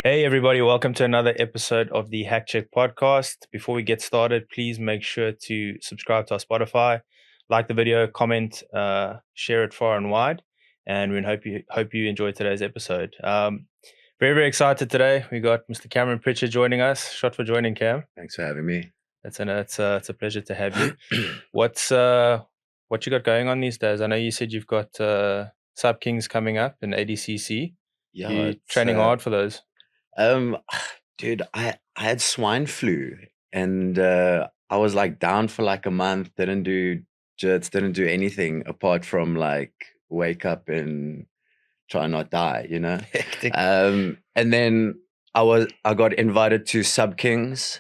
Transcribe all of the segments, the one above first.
Hey everybody, welcome to another episode of the Hack Check podcast. Before we get started, please make sure to subscribe to our Spotify, like the video, comment, share it far and wide, and we hope you enjoyed today's episode. Very excited today. We got Mr. Cameron Pritchard joining us. Shot for joining, Cam. Thanks for having me. It's a pleasure to have you. What you got going on these days? I know you said you've got Sub Kings coming up in ADCC. Yeah, You training hard for those? Dude, I had swine flu and I was like down for like a month, didn't do jits, didn't do anything apart from like wake up and try and not die, you know? Hectic. And then I got invited to Sub Kings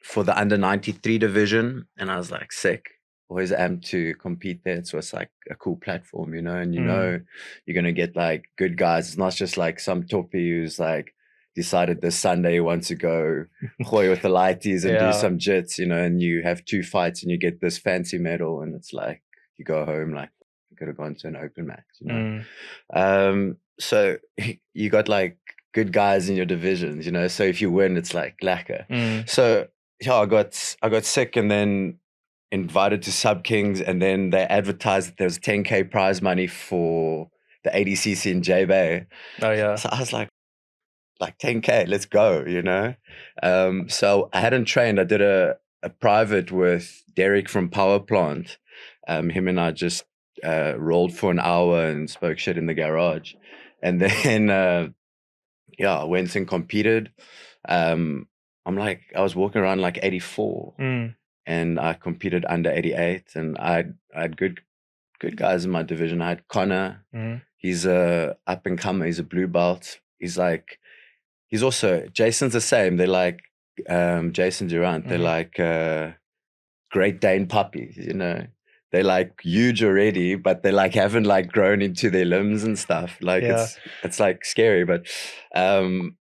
for the under 93 division, and I was like sick. Always amped to compete there. So it's like a cool platform, you know, and you know you're gonna get like good guys. It's not just like some toppy who's like decided this Sunday he wants to go hoy with the lighties and do some jits, you know, and you have 2 fights and you get this fancy medal, and it's like you go home like you could have gone to an open match, you know. So you got like good guys in your divisions, you know. So if you win, it's like lacquer. So yeah, I got sick and then invited to Sub Kings, and then they advertised that there was 10K prize money for the ADCC in J-Bay. Oh yeah. So I was like 10K, let's go, you know. So I hadn't trained. I did a private with Derek from Power Plant. Him and I just rolled for an hour and spoke shit in the garage, and then I went and competed. I was walking around like 84, and I competed under 88, and I had good guys in my division. I had Connor. He's a up and comer. He's a blue belt. He's also Jason's the same. They're like Jason Durant. They're like Great Dane puppies, you know. They're like huge already, but they like haven't like grown into their limbs and stuff. Like it's like scary, but I'm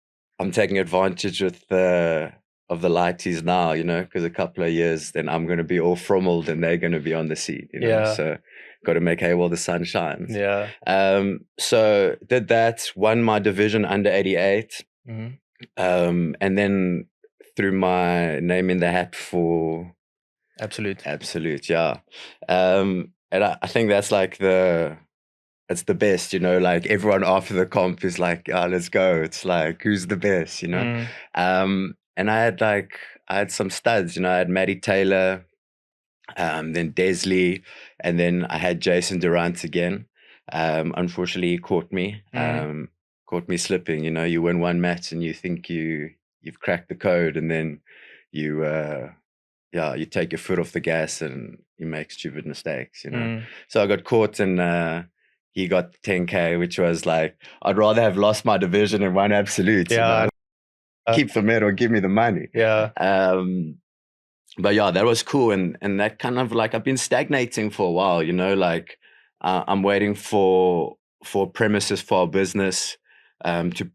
taking advantage of the lighties now, you know, because a couple of years then I'm going to be all frummeled and they're going to be on the seat, you know. So got to make hay while the sun shines. So did that, won my division under 88, and then threw my name in the hat for Absolute, yeah. And I think that's like it's the best, you know, like everyone after the comp is like, let's go. It's like, who's the best, you know? And I had some studs, you know. I had Matty Taylor, then Desley, and then I had Jason Durant again. Unfortunately, he caught me slipping, you know. You win one match and you think you've cracked the code, and then you take your foot off the gas and you make stupid mistakes, you know. So I got caught, and he got 10K, which was like, I'd rather have lost my division and won Absolute. You know? Keep the medal, give me the money. But yeah, that was cool, and that kind of like, I've been stagnating for a while, you know. Like I'm waiting for premises for our business to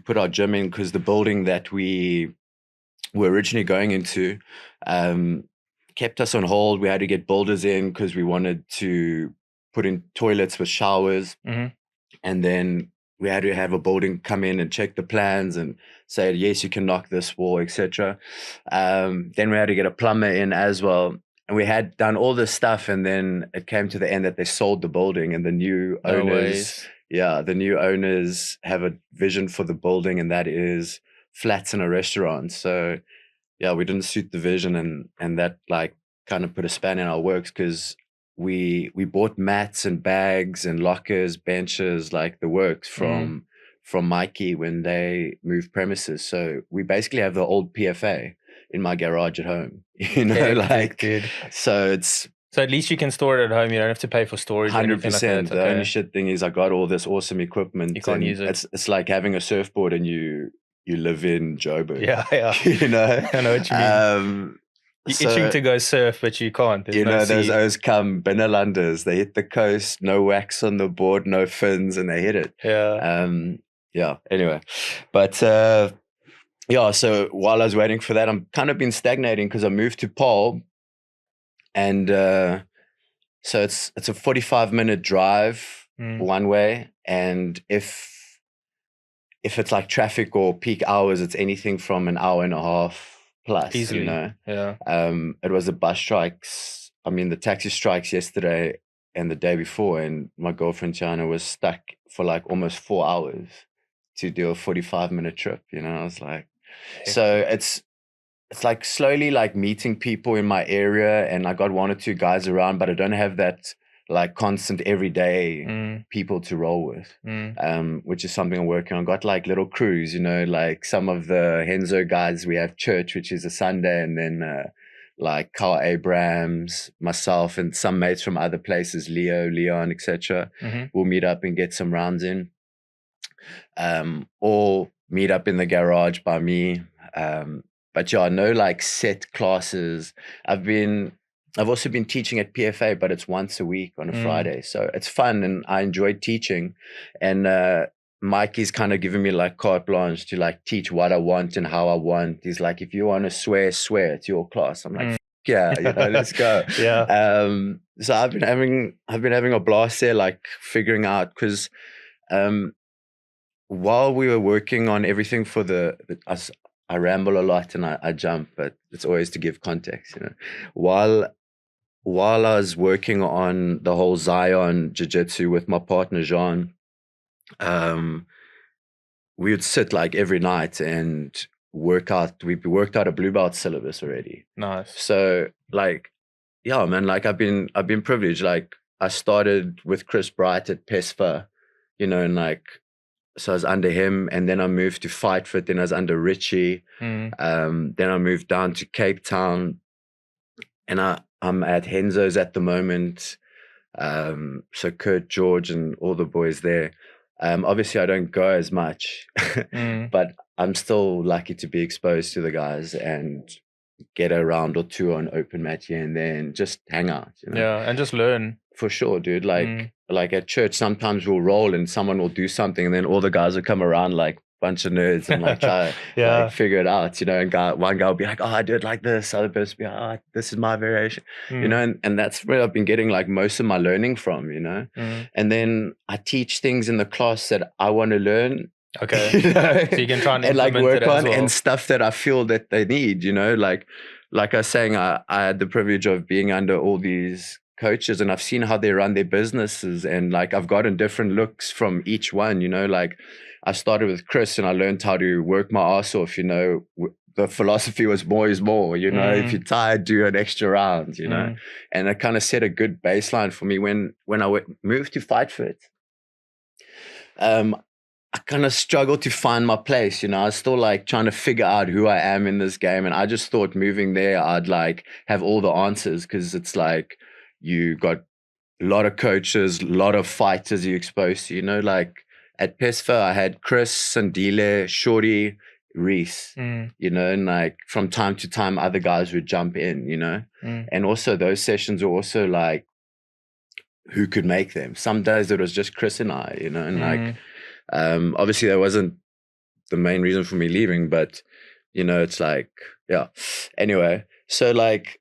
put our gym in, because the building that we were originally going into kept us on hold. We had to get builders in because we wanted to put in toilets with showers, and then we had to have a building come in and check the plans and say, yes, you can knock this wall, etc. Then we had to get a plumber in as well, and we had done all this stuff, and then it came to the end that they sold the building, and the new owners have a vision for the building, and that is flats in a restaurant. So yeah, we didn't suit the vision, and that like kind of put a span in our works, because we bought mats and bags and lockers, benches, like the works from Mikey when they moved premises. So we basically have the old PFA in my garage at home, you know. So at least you can store it at home. You don't have to pay for storage. 100%. The only shit thing is I got all this awesome equipment. You can't use it. It's like having a surfboard and you live in Joburg. Yeah. You know? I know what you mean. You're itching to go surf, but you can't. There's no sea. Those O's come Binnelanders. They hit the coast, no wax on the board, no fins, and they hit it. Anyway. But so while I was waiting for that, I'm kind of been stagnating because I moved to Paul, and so it's a 45-minute drive one way, and if if it's like traffic or peak hours, it's anything from an hour and a half plus, Easily. you know. Yeah. It was the bus strikes. I mean, the taxi strikes yesterday and the day before, and my girlfriend China was stuck for like almost 4 hours to do a 45-minute trip, you know. I was like, so it's like slowly like meeting people in my area, and I got 1 or 2 guys around, but I don't have that like constant everyday people to roll with, which is something I'm working on. Got like little crews, you know, like some of the Henzo guys, we have church, which is a Sunday, and then like Carl Abrams, myself, and some mates from other places, Leon, etc. We'll meet up and get some rounds in, or meet up in the garage by me. But yeah, no like set classes. I've also been teaching at PFA, but it's once a week on a Friday. So it's fun and I enjoy teaching. And Mikey's kind of given me like carte blanche to like teach what I want and how I want. He's like, if you want to swear, it's your class. I'm like, yeah, you know, let's go. Yeah. So I've been having a blast there, like figuring out, because while we were working on everything for us, I ramble a lot and I jump, but it's always to give context, you know. While I was working on the whole Zion Jiu-Jitsu with my partner Jean, we would sit like every night and work out. We worked out a blue belt syllabus already. Nice. So like, yeah, man, like I've been privileged. Like I started with Chris Bright at PESFA, you know, and like, so I was under him, and then I moved to Fight Fit, then I was under Richie. Then I moved down to Cape Town, and I'm at Henzo's at the moment. So Kurt, George, and all the boys there. Obviously I don't go as much, but I'm still lucky to be exposed to the guys and get a round or 2 on open mat here and there and just hang out, you know? Yeah, and just learn. For sure, dude. Like at church, sometimes we'll roll and someone will do something, and then all the guys will come around like bunch of nerds and like try like figure it out, you know. And one guy will be like, "Oh, I do it like this." Other person will be like, "Oh, this is my variation," you know. And that's where I've been getting like most of my learning from, you know. And then I teach things in the class that I want to learn. Okay, you know? So you can try and like work on well. and stuff that I feel that they need, you know. Like I was saying, I had the privilege of being under all these coaches, and I've seen how they run their businesses, and like I've gotten different looks from each one, you know. Like I started with Chris and I learned how to work my ass off, you know. The philosophy was more is more, you know. If you're tired, do an extra round, you know. And it kind of set a good baseline for me when I moved to Fight Fit. I kind of struggled to find my place, you know. I was still like trying to figure out who I am in this game, and I just thought moving there I'd like have all the answers, because it's like you got a lot of coaches, a lot of fighters you're exposed to, you know. Like at PESFA, I had Chris, Sandile, Shorty, Reese, you know, and like from time to time, other guys would jump in, you know. And also those sessions were also like, who could make them? Some days it was just Chris and I, you know, and like, obviously that wasn't the main reason for me leaving, but you know, it's like, yeah. Anyway, so like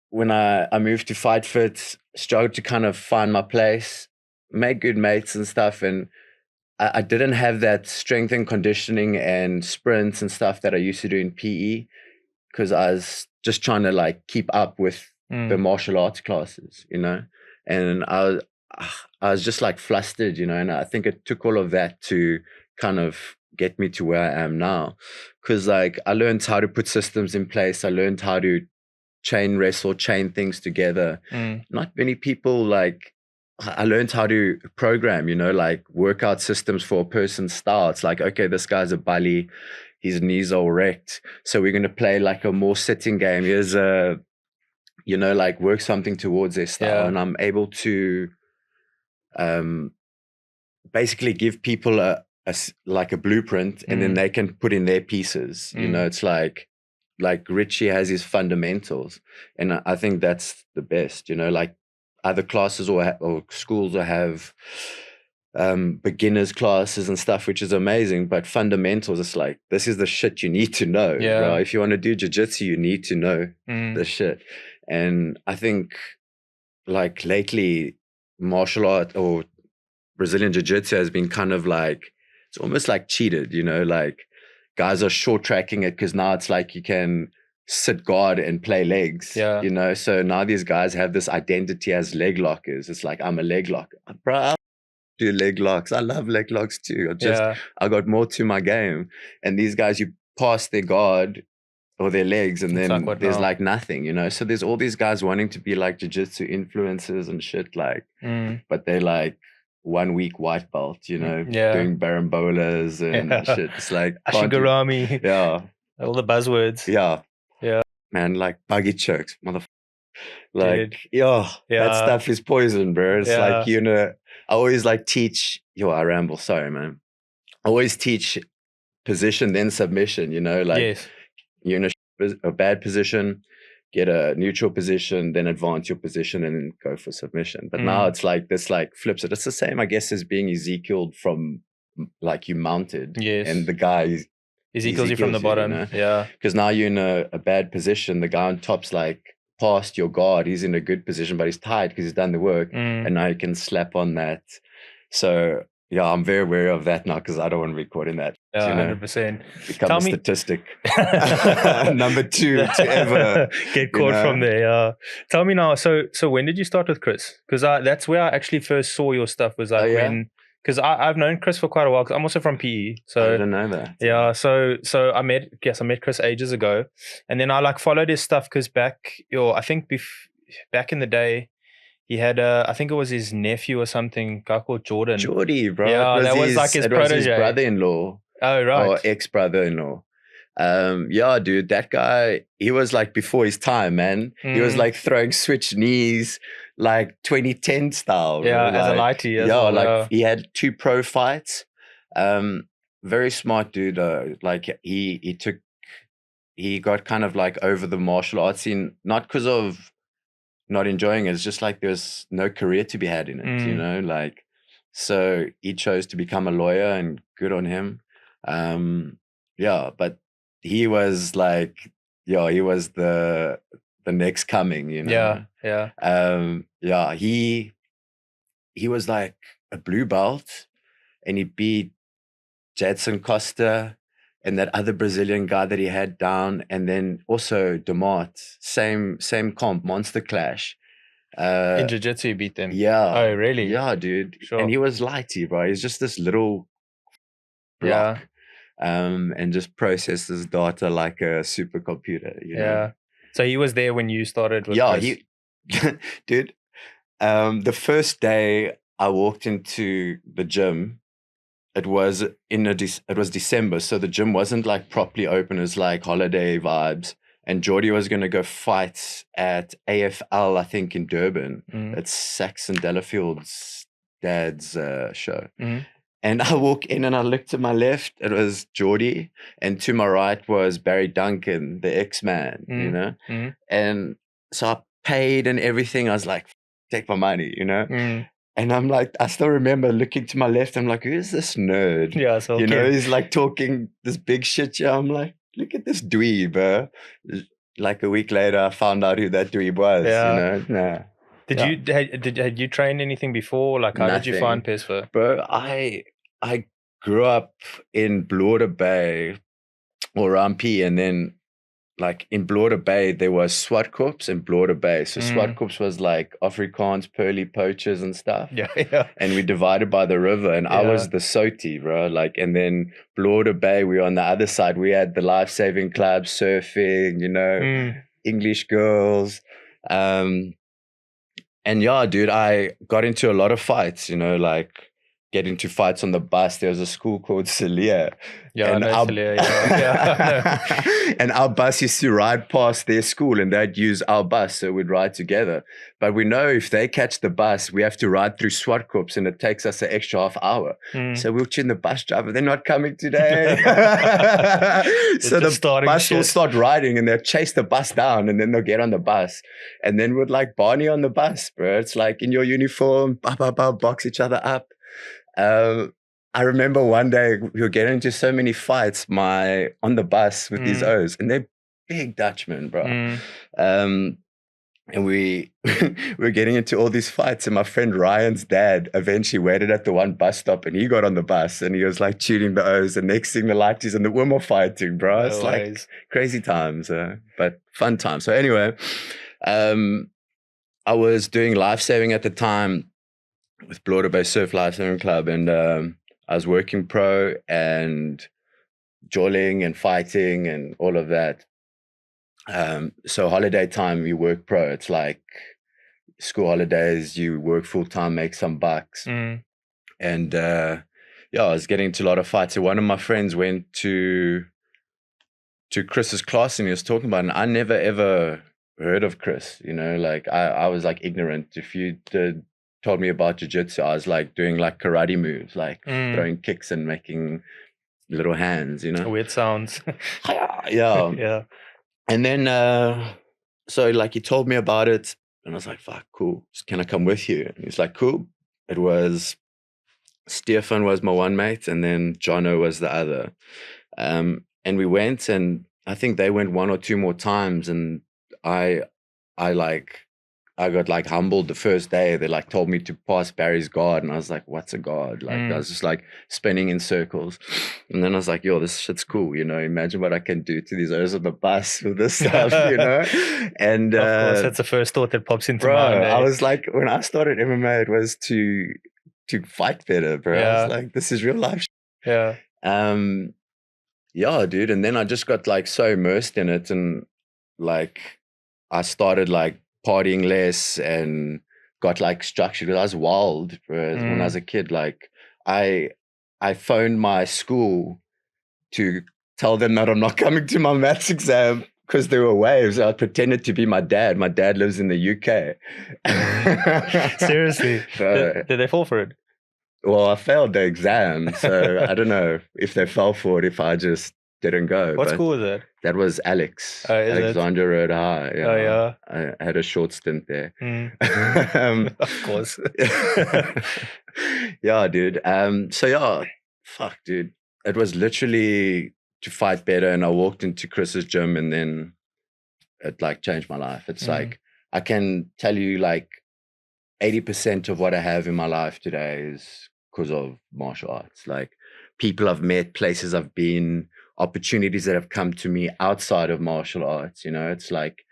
when I moved to Fight Fit, struggled to kind of find my place, make good mates and stuff, and I didn't have that strength and conditioning and sprints and stuff that I used to do in PE, because I was just trying to like keep up with the martial arts classes, you know. And I was just like flustered, you know, and I think it took all of that to kind of get me to where I am now, because like I learned how to put systems in place. I learned how to chain wrestle, chain things together. Not many people, like I learned how to program, you know, like workout systems for a person's style. It's like, okay, this guy's a bully, his knees are erect, so we're going to play like a more sitting game. Here's a, you know, like work something towards their style. And I'm able to basically give people a blueprint, and then they can put in their pieces, you know. It's like Richie has his fundamentals, and I think that's the best, you know. Like other classes or schools will have beginners classes and stuff, which is amazing, but fundamentals, it's like, this is the shit you need to know, bro. If you want to do jiu-jitsu, you need to know the shit. And I think like lately martial art or Brazilian jiu-jitsu has been kind of like it's almost like cheated, you know, like guys are short tracking it because now it's like you can sit guard and play legs, Yeah. you know. So now these guys have this identity as leg lockers. It's like, I'm a leg locker, bro. I do leg locks. I love leg locks too. I got more to my game. And these guys, you pass their guard or their legs, and It's then like there's like nothing, you know. So there's all these guys wanting to be like jiu-jitsu influencers and shit, like, but they're like 1 week white belt, you know, doing barambolas and shit. It's like Ashigurami. Yeah. All the buzzwords. Yeah. Yeah. Man, like buggy chokes, motherfucker. Like, that stuff is poison, bro. It's like, you know, I always like teach, I ramble, sorry, man. I always teach position, then submission, you know, like you're in a bad position, get a neutral position, then advance your position and then go for submission. But now it's like this, like flips it. It's the same, I guess, as being Ezekiel from like you mounted. And the guy Ezekiel's you from the bottom. You know? Because now you're in a bad position. The guy on top's like past your guard. He's in a good position, but he's tired because he's done the work. And now you can slap on that. So yeah, I'm very aware of that now because I don't want to be caught in that. Yeah, you know, 100%. Become a statistic. Number 2 to ever get caught from there. Yeah. Tell me now. So when did you start with Chris? Because that's where I actually first saw your stuff. Was like when. Because I've known Chris for quite a while. Cause I'm also from PE, so I didn't know that. Yeah, so I met Chris ages ago, and then I like followed his stuff because back in the day, he had I think it was his nephew or something, a guy called Jordan. Geordie, bro. Yeah, that was like his protege. Was his brother-in-law. Oh right. Or ex-brother-in-law. Yeah, dude, that guy, he was like before his time, man. He was like throwing switch knees, like 2010 style. Yeah, like, as a lighty as well. Like he had 2 pro fights. Very smart dude. Like he got kind of like over the martial arts scene, not because of not enjoying it. It's just like there's no career to be had in it, you know, like, so he chose to become a lawyer, and good on him. But he was like, he was the next coming, you know. He was like a blue belt, and he beat Jadson Costa and that other Brazilian guy that he had down, and then also Demart, same comp, Monster Clash. In jiu-jitsu you beat them? Yeah. Oh really? Yeah, dude. Sure. And he was lighty, bro. He's just this little block. And just processes data like a supercomputer, you know? So he was there when you started with Chris? Dude, the first day I walked into the gym, it was December, so the gym wasn't like properly open. It was like holiday vibes, and Geordie was going to go fight at AFL, I think, in Durban. It's Saxon Delafield's dad's show. And I walk in and I look to my left, it was Geordie, and to my right was Barry Duncan, the X-Man, you know? And so I paid and everything. I was like, take my money, you know? And I'm like, I still remember looking to my left, I'm like, who is this nerd? Yeah, so you know, he's like talking this big shit. Yeah, I'm like, look at this dweeb, Like a week later, I found out who that dweeb was, you know? Had you trained anything before? Like, how did you find PESFA? Bro, I grew up in Bloorder Bay or Rampi, and then like in Bloorder Bay, there was Swartkorps in Bloorder Bay. So Swartkorps was like Afrikaans, pearly poachers and stuff. Yeah. And we divided by the river, and I was the Soti, bro. Like, and then Bloorder Bay, we were on the other side. We had the life-saving club, surfing, you know, English girls. And yeah, dude, I got into a lot of fights, you know, like get into fights on the bus. There was a school called Celia. Yeah, and Celia, and our bus used to ride past their school, and they'd use our bus, so we'd ride together. But we know if they catch the bus, we have to ride through Swartkorps, and it takes us an extra half hour. So we'll tune the bus driver, they're not coming today. So the bus will start riding, and they'll chase the bus down, and then they'll get on the bus. And then we'd like Barney on the bus, bro. It's like in your uniform, box each other up. I remember one day we were getting into so many fights on the bus with these O's, and they're big Dutchmen, bro. And we were getting into all these fights, and my friend Ryan's dad eventually waited at the one bus stop, and he got on the bus and he was like tuning the O's, and next thing the lighties and the women were fighting, bro. It's like crazy times, but fun times. So anyway, I was doing lifesaving at the time with Bloorder Bay Surf Lifesaving Club, and I was working pro and jolling and fighting and all of that. So holiday time, you work pro. It's like school holidays, you work full time, make some bucks. And I was getting into a lot of fights. So one of my friends went to Chris's class, and he was talking about it, and I never ever heard of Chris, like I was like ignorant. If you told me about jiu-jitsu, I was like doing like karate moves, like throwing kicks and making little hands, Weird sounds. Yeah. And then, so like he told me about it, and I was like, fuck, cool. Can I come with you? And he's like, cool. It was, Stefan was my one mate, and then Jono was the other. And we went, and I think they went one or two more times, and I got like humbled the first day. They like told me to pass Barry's guard, and I was like, what's a guard? Like I was just like spinning in circles. And then I was like, yo, this shit's cool, imagine what I can do to these O's on the bus with this stuff, And of course, that's the first thought that pops into mind. I was like, when I started MMA, it was to fight better, bro. I was like, this is real life. Yeah. Yeah, dude. And then I just got like so immersed in it, and like I started like partying less and got like structured, because I was wild. When I was a kid, like I phoned my school to tell them that I'm not coming to my maths exam because there were waves. I pretended to be my dad. My dad lives in the UK. Seriously? Did they fall for it? Well, I failed the exam, so I don't know if they fell for it, if I just didn't go. What school was that? That was Alexandra Road High. Yeah. Oh, yeah. I had a short stint there. Of course. Yeah, dude. So yeah, fuck, dude. It was literally to fight better, and I walked into Chris's gym, and then it like changed my life. It's like, I can tell you like 80% of what I have in my life today is because of martial arts. Like people I've met, places I've been, opportunities that have come to me outside of martial arts. It's like,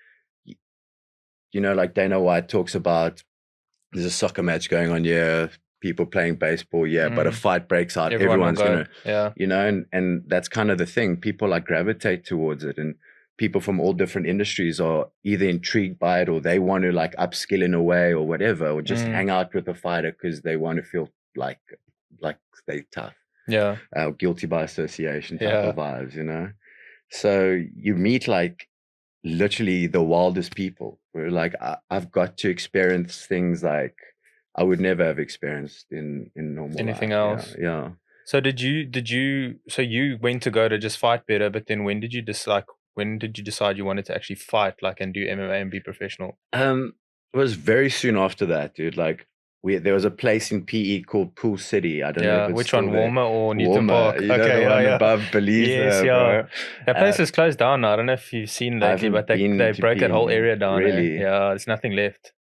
like Dana White talks about, there's a soccer match going on here, people playing baseball, but a fight breaks out, everyone's gonna, and that's kind of the thing. People like gravitate towards it, and people from all different industries are either intrigued by it, or they want to like upskill in a way or whatever, or just hang out with a fighter because they want to feel like they're tough. Yeah. Guilty by association type of vibes, So you meet like literally the wildest people, where like I've got to experience things like I would never have experienced in normal anything life. else. Yeah. So so you went to go to just fight better, but then when did you decide you wanted to actually fight, like, and do MMA and be professional? It was very soon after that, dude. Like there was a place in PE called Pool City. I don't know if it's which one, Warmer or Newton Warmer, Park? The one above Belize. Yes, bro. That place is closed down now. I don't know if you've seen lately, but they broke that whole area down. Really? Yeah, there's nothing left.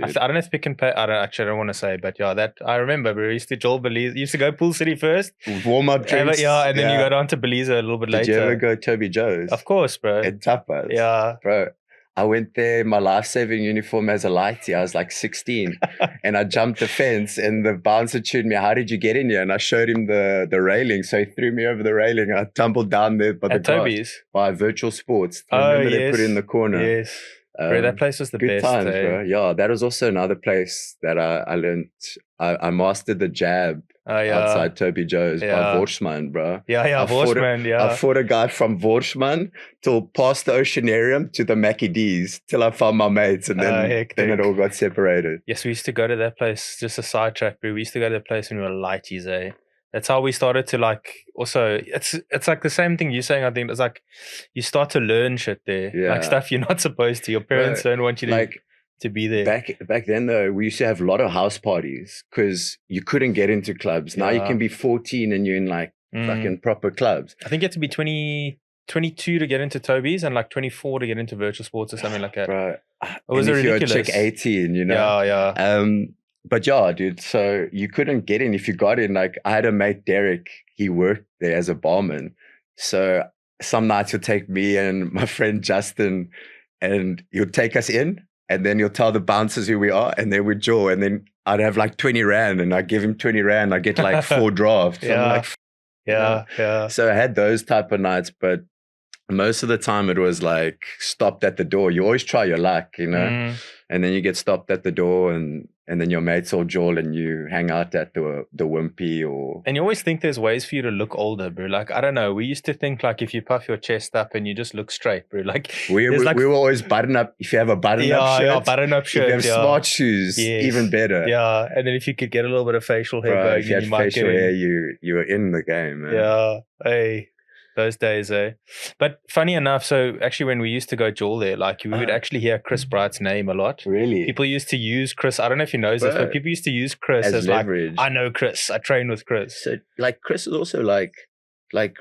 I don't know if Pick and Pay. I don't want to say, but that I remember. We used to Belize. You used to go Pool City first, warm up drinks. and then you go down to Belize a little bit later. Did you ever go Toby Joe's? Of course, bro. At tapas. Yeah, bro. I went there in my life-saving uniform as a lighty. I was like 16, and I jumped the fence, and the bouncer tuned me, how did you get in here? And I showed him the railing, so he threw me over the railing. I tumbled down there by the Toby's? By Virtual Sports. Remember they put it in the corner? Yes. Bro, that place was the good best. Times, bro. Yeah, that was also another place that I learned. I mastered the jab outside Toby Joe's by Vorschman, bro. Vorschman, I fought a guy from Vorschman till past the Oceanarium to the Mackie D's till I found my mates, and then it all got separated. Yes, we used to go to that place. Just a sidetrack, bro. We used to go to that place when we were lighties, That's how we started to like. Also, it's like the same thing you're saying. I think it's like you start to learn shit there, like stuff you're not supposed to. Your parents don't want you to be there. Back then though, we used to have a lot of house parties because you couldn't get into clubs. Now you can be 14 and you're in like fucking proper clubs. I think you have to be 22 22 to get into Toby's and like 24 to get into virtual sports or something like that. Bro, It was and if you're a ridiculous. chick 18, you know? Yeah. But yeah, dude, so you couldn't get in. If you got in, like I had a mate, Derek, he worked there as a barman. So some nights he'll take me and my friend Justin and he'll take us in and then he'll tell the bouncers who we are and then we'd jaw and then I'd have like 20 Rand and I'd give him 20 Rand. I'd get like 4 drafts. Yeah. I'm like, yeah. So I had those type of nights, but most of the time it was like stopped at the door. You always try your luck, you know, and then you get stopped at the door and then your mates all jaw and you hang out at the Wimpy or... And you always think there's ways for you to look older, bro. Like, I don't know. We used to think like if you puff your chest up and you just look straight, bro. Like we were always button up. If you have a button up shirt. Yeah, button up shirt. If you have smart shoes, even better. Yeah. And then if you could get a little bit of facial hair going, if you had facial hair, you were in the game, man. Yeah. Hey. Those days, eh? But funny enough, so actually when we used to go jaw there, like we would actually hear Chris Bright's name a lot. Really? People used to use Chris. I don't know if you know this, but people used to use Chris as leverage. Like, I know Chris. I train with Chris. So like Chris is also like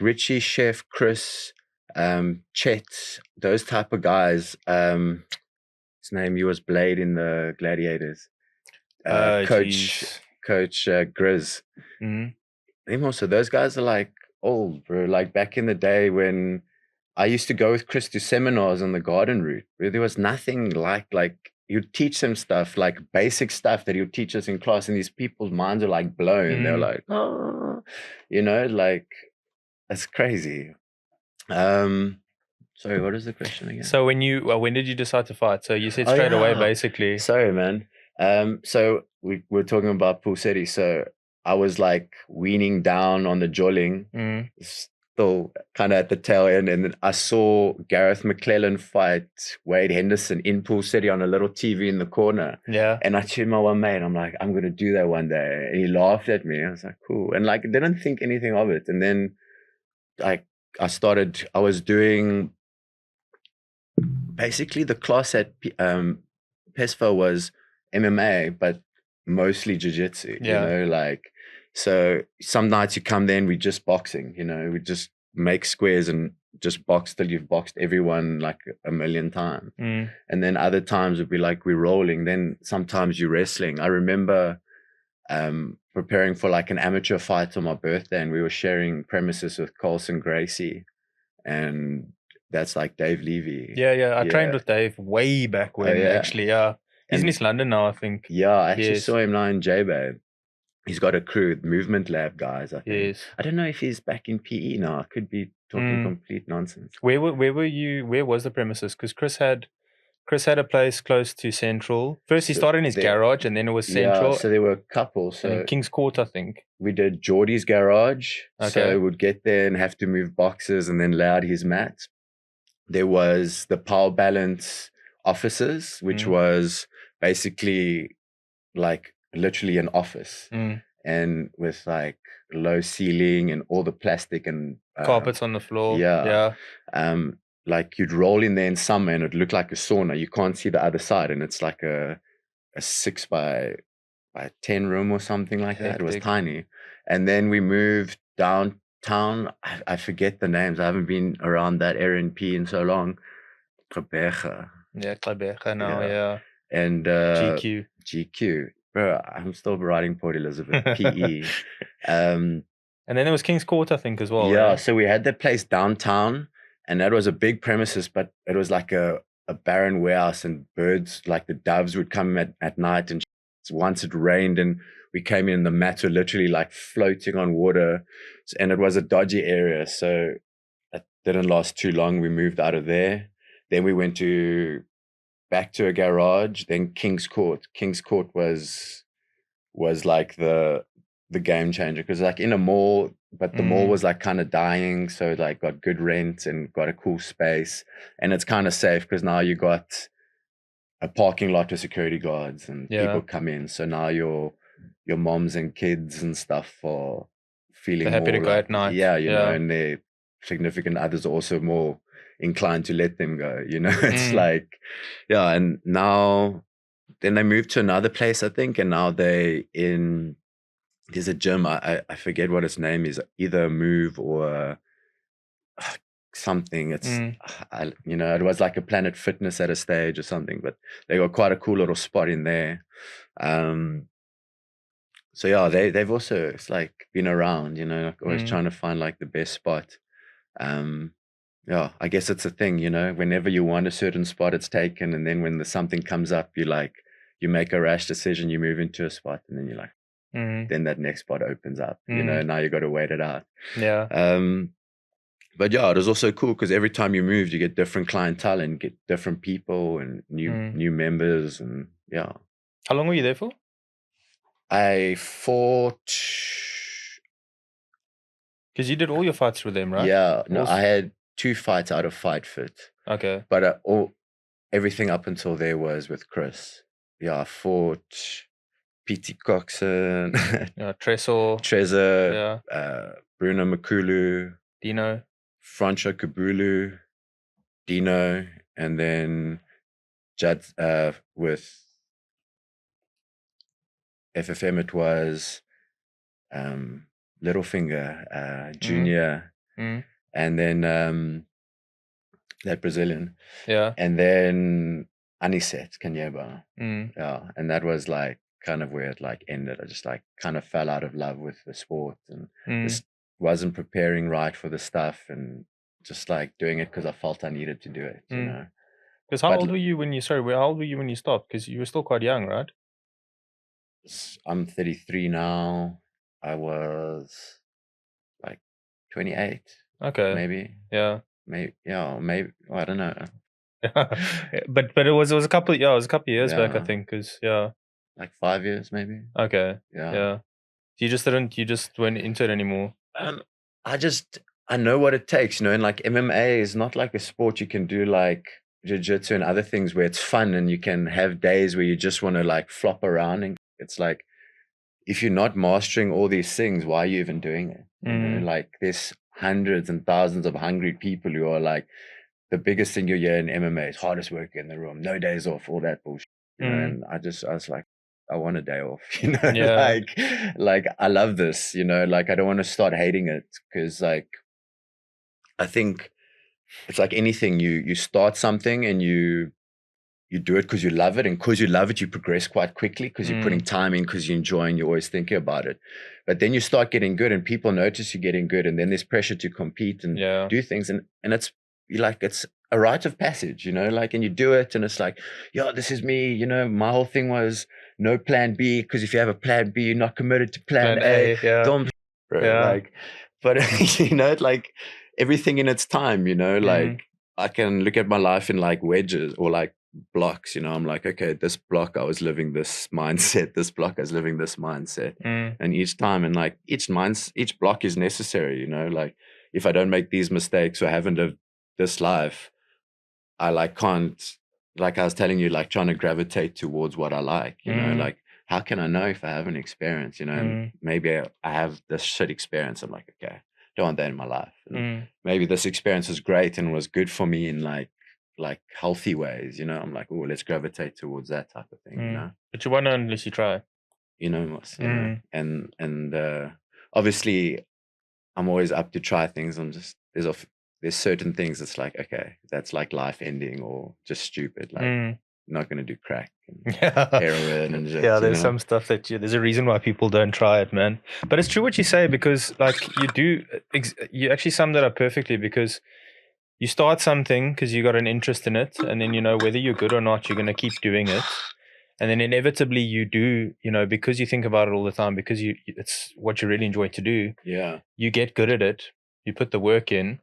Richie, Chef, Chris, Chet, those type of guys. His name, he was Blade in the Gladiators. Coach Grizz. Them also, those guys are like old, bro. Like back in the day when I used to go with Chris to seminars on the garden route, where there was nothing like you'd teach them stuff, like basic stuff that he'd teach us in class, and these people's minds are like blown. They're like, oh, you know, like that's crazy. Sorry, what is the question again? So when did you decide to fight? So you said straight away, basically. Sorry, man. So we were talking about Pulsetti. So I was like weaning down on the jolling, still kind of at the tail end. And then I saw Gareth McClellan fight Wade Henderson in Pulsetti on a little TV in the corner. Yeah. And I told my one mate, I'm like, I'm going to do that one day. And he laughed at me. I was like, cool. And like, didn't think anything of it. And then like I was doing basically the class at PESFA was MMA, but mostly jiu-jitsu, you know, like, so some nights you come there and we just boxing, you know, we just make squares and just box till you've boxed everyone like a million times. And then other times it'd be like we're rolling, then sometimes you're wrestling. I remember preparing for like an amateur fight on my birthday and we were sharing premises with Colson Gracie, and that's like Dave Levy. I trained with Dave way back when, actually. He's in East London now, I think. Yeah, I actually saw him now in J-Bay. He's got a crew, Movement Lab guys, I think. Yes. I don't know if he's back in PE now. I could be talking complete nonsense. Where were you? Where was the premises? Because Chris had a place close to Central. First, he started in his garage, and then it was Central. Yeah, so there were a couple. So and King's Court, I think. We did Geordie's garage. Okay. So we'd get there and have to move boxes and then lay out his mats. There was the Power Balance offices, which was basically like literally an office and with like low ceiling and all the plastic and carpets on the floor. Like you'd roll in there in summer and it'd look like a sauna. You can't see the other side, and it's like a 6 by 10 room or something like that. It was tiny. And then we moved downtown. I forget the names. I haven't been around that area in P in so long. Kleberge. Yeah, Kleberge now, And GQ. Bro, I'm still writing Port Elizabeth, PE. And then there was King's Court, I think, as well. Yeah, so we had that place downtown, and that was a big premises, but it was like a barren warehouse, and birds, like the doves would come at night, and once it rained and we came in, the mats were literally like floating on water, and it was a dodgy area, so it didn't last too long. We moved out of there. Then we went back to a garage, then King's Court. King's Court was like the game changer, because like in a mall, but the mall was like kind of dying, so like got good rent and got a cool space, and it's kind of safe because now you got a parking lot with security guards and people come in, so now your moms and kids and stuff are feeling they're happy more to go at night. You know, and their significant others are also more inclined to let them go, you know. It's like, and now then they moved to another place, I think, and now there's a gym, I forget what its name is, either Move or something. It's it was like a Planet Fitness at a stage or something, but they got quite a cool little spot in there. So yeah, they've also, it's like been around, like always trying to find like the best spot. Yeah, I guess it's a thing, whenever you want a certain spot, it's taken, and then when something comes up, you make a rash decision, you move into a spot, and then you're like, then that next spot opens up, now you got to wait it out. Yeah. But yeah, it was also cool because every time you moved, you get different clientele and get different people and new members, and yeah. How long were you there for? I fought. Because you did all your fights with them, right? Yeah, no, I had 2 fights out of Fight Fit. Okay. But everything up until there was with Chris. Yeah, I fought P.T. Coxon, Trezor, Bruno Makulu, Dino, Francho Kabulu, Dino, and then Judd with FFM it was Littlefinger, Junior, and then that Brazilian. Yeah. And then Aniset Kanyeba. Yeah. And that was like kind of where it like ended. I just like kind of fell out of love with the sport and just wasn't preparing right for the stuff and just like doing it because I felt I needed to do it, Because how old were you when you stopped? Because you were still quite young, right? I'm 33 now. I was like 28. Okay. Maybe. Yeah. Maybe. I don't know. but it was a couple of years back, I think. Because like 5 years maybe. Okay. Yeah. You just went into it anymore. I know what it takes, and like MMA is not like a sport you can do like jiu-jitsu and other things where it's fun and you can have days where you just want to like flop around, and it's like, if you're not mastering all these things, why are you even doing it? Like there's hundreds and thousands of hungry people who are like, the biggest thing you hear in MMA is hardest work in the room, no days off, all that bullshit. And I was like, I want a day off, like I love this, like I don't want to start hating it, because like I think it's like anything, you start something and you do it because you love it, and because you love it you progress quite quickly because you're putting time in, because you're enjoying, you're always thinking about it. But then you start getting good and people notice you getting good, and then there's pressure to compete and do things, and it's like it's a rite of passage, like, and you do it and it's like, this is me, my whole thing was no plan B, because if you have a plan B you're not committed to plan A. Don't, like, but like everything in its time, like I can look at my life in like wedges or like blocks, I'm like, okay, this block I was living this mindset, this block I was living this mindset, and each time, and like each block is necessary, like if I don't make these mistakes or haven't lived this life, I like can't, like I was telling you, like trying to gravitate towards what I like, like how can I know if I haven't experienced, and maybe I have this shit experience, I'm like, okay, don't want that in my life, and maybe this experience was great and was good for me in like healthy ways, I'm like, oh, let's gravitate towards that type of thing, But you won't know unless you try, and obviously I'm always up to try things. I'm just, there's certain things that's like, okay, that's like life ending or just stupid, like not going to do crack and heroin and shit, there's some stuff that there's a reason why people don't try it, man. But it's true what you say, because like you actually summed that up perfectly, because you start something because you got an interest in it, and then whether you're good or not, you're going to keep doing it, and then inevitably you do, because you think about it all the time, because it's what you really enjoy to do. You get good at it, you put the work in,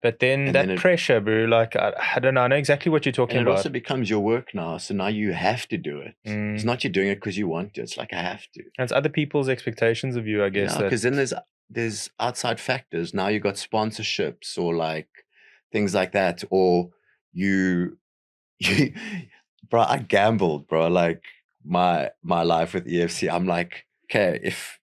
but then that pressure, bro, like I don't know, I know exactly what you're talking about. It also becomes your work now, so now you have to do it. It's not you're doing it because you want to, it's like I have to. And it's other people's expectations of you, I guess. Because then there's outside factors. Now you got sponsorships or like things like that, or you bro, I gambled, bro, like my life with EFC. I'm like, okay,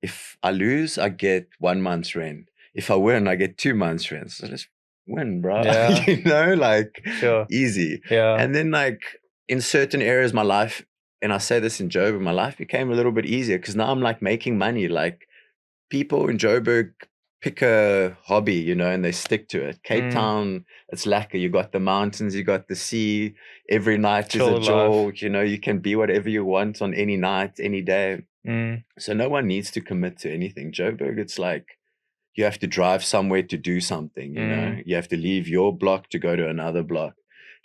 if I lose, I get 1 month's rent. If I win, I get 2 months rent. So let's win, bro. Like easy. And then like in certain areas of my life, and I say this in Joburg, my life became a little bit easier because now I'm like making money. Like people in Joburg pick a hobby, you know, and they stick to it. Cape Mm. Town, it's lacquer. You got the mountains, you got the sea. Every night is a Chill joy. life. You know, you can be whatever you want on any night, any day. Mm. So no one needs to commit to anything. Joburg, it's like you have to drive somewhere to do something, you know. You have to leave your block to go to another block.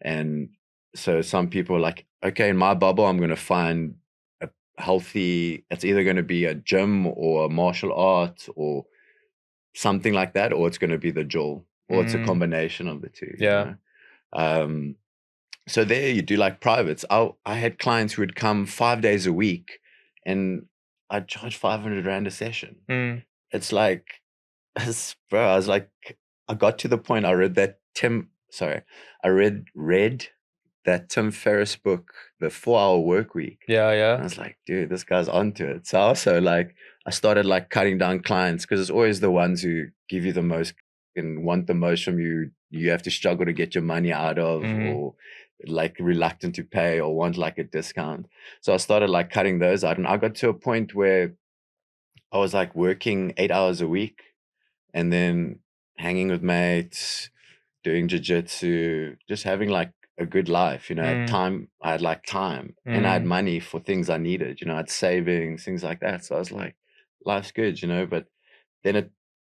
And so some people are like, okay, in my bubble, I'm going to find a healthy, it's either going to be a gym or a martial art or something like that, or it's going to be the Joel, or it's a combination of the two, you Yeah. know. So there you do like privates. I had clients who would come 5 days a week and I'd charge 500 Rand a session. It's like, bro, I was like, I got to the point I read that I read that Tim Ferriss book, The 4-Hour Work Week. Yeah. And I was like, dude, this guy's onto it. So also like I started like cutting down clients because it's always the ones who give you the most and want the most from you. You have to struggle to get your money out of or like reluctant to pay or want like a discount. So I started like cutting those out. And I got to a point where I was like working 8 hours a week and then hanging with mates, doing jiu-jitsu, just having like a good life, you know. I had like time and I had money for things I needed, you know. I had savings, things like that. So I was like, life's good, you know. But then it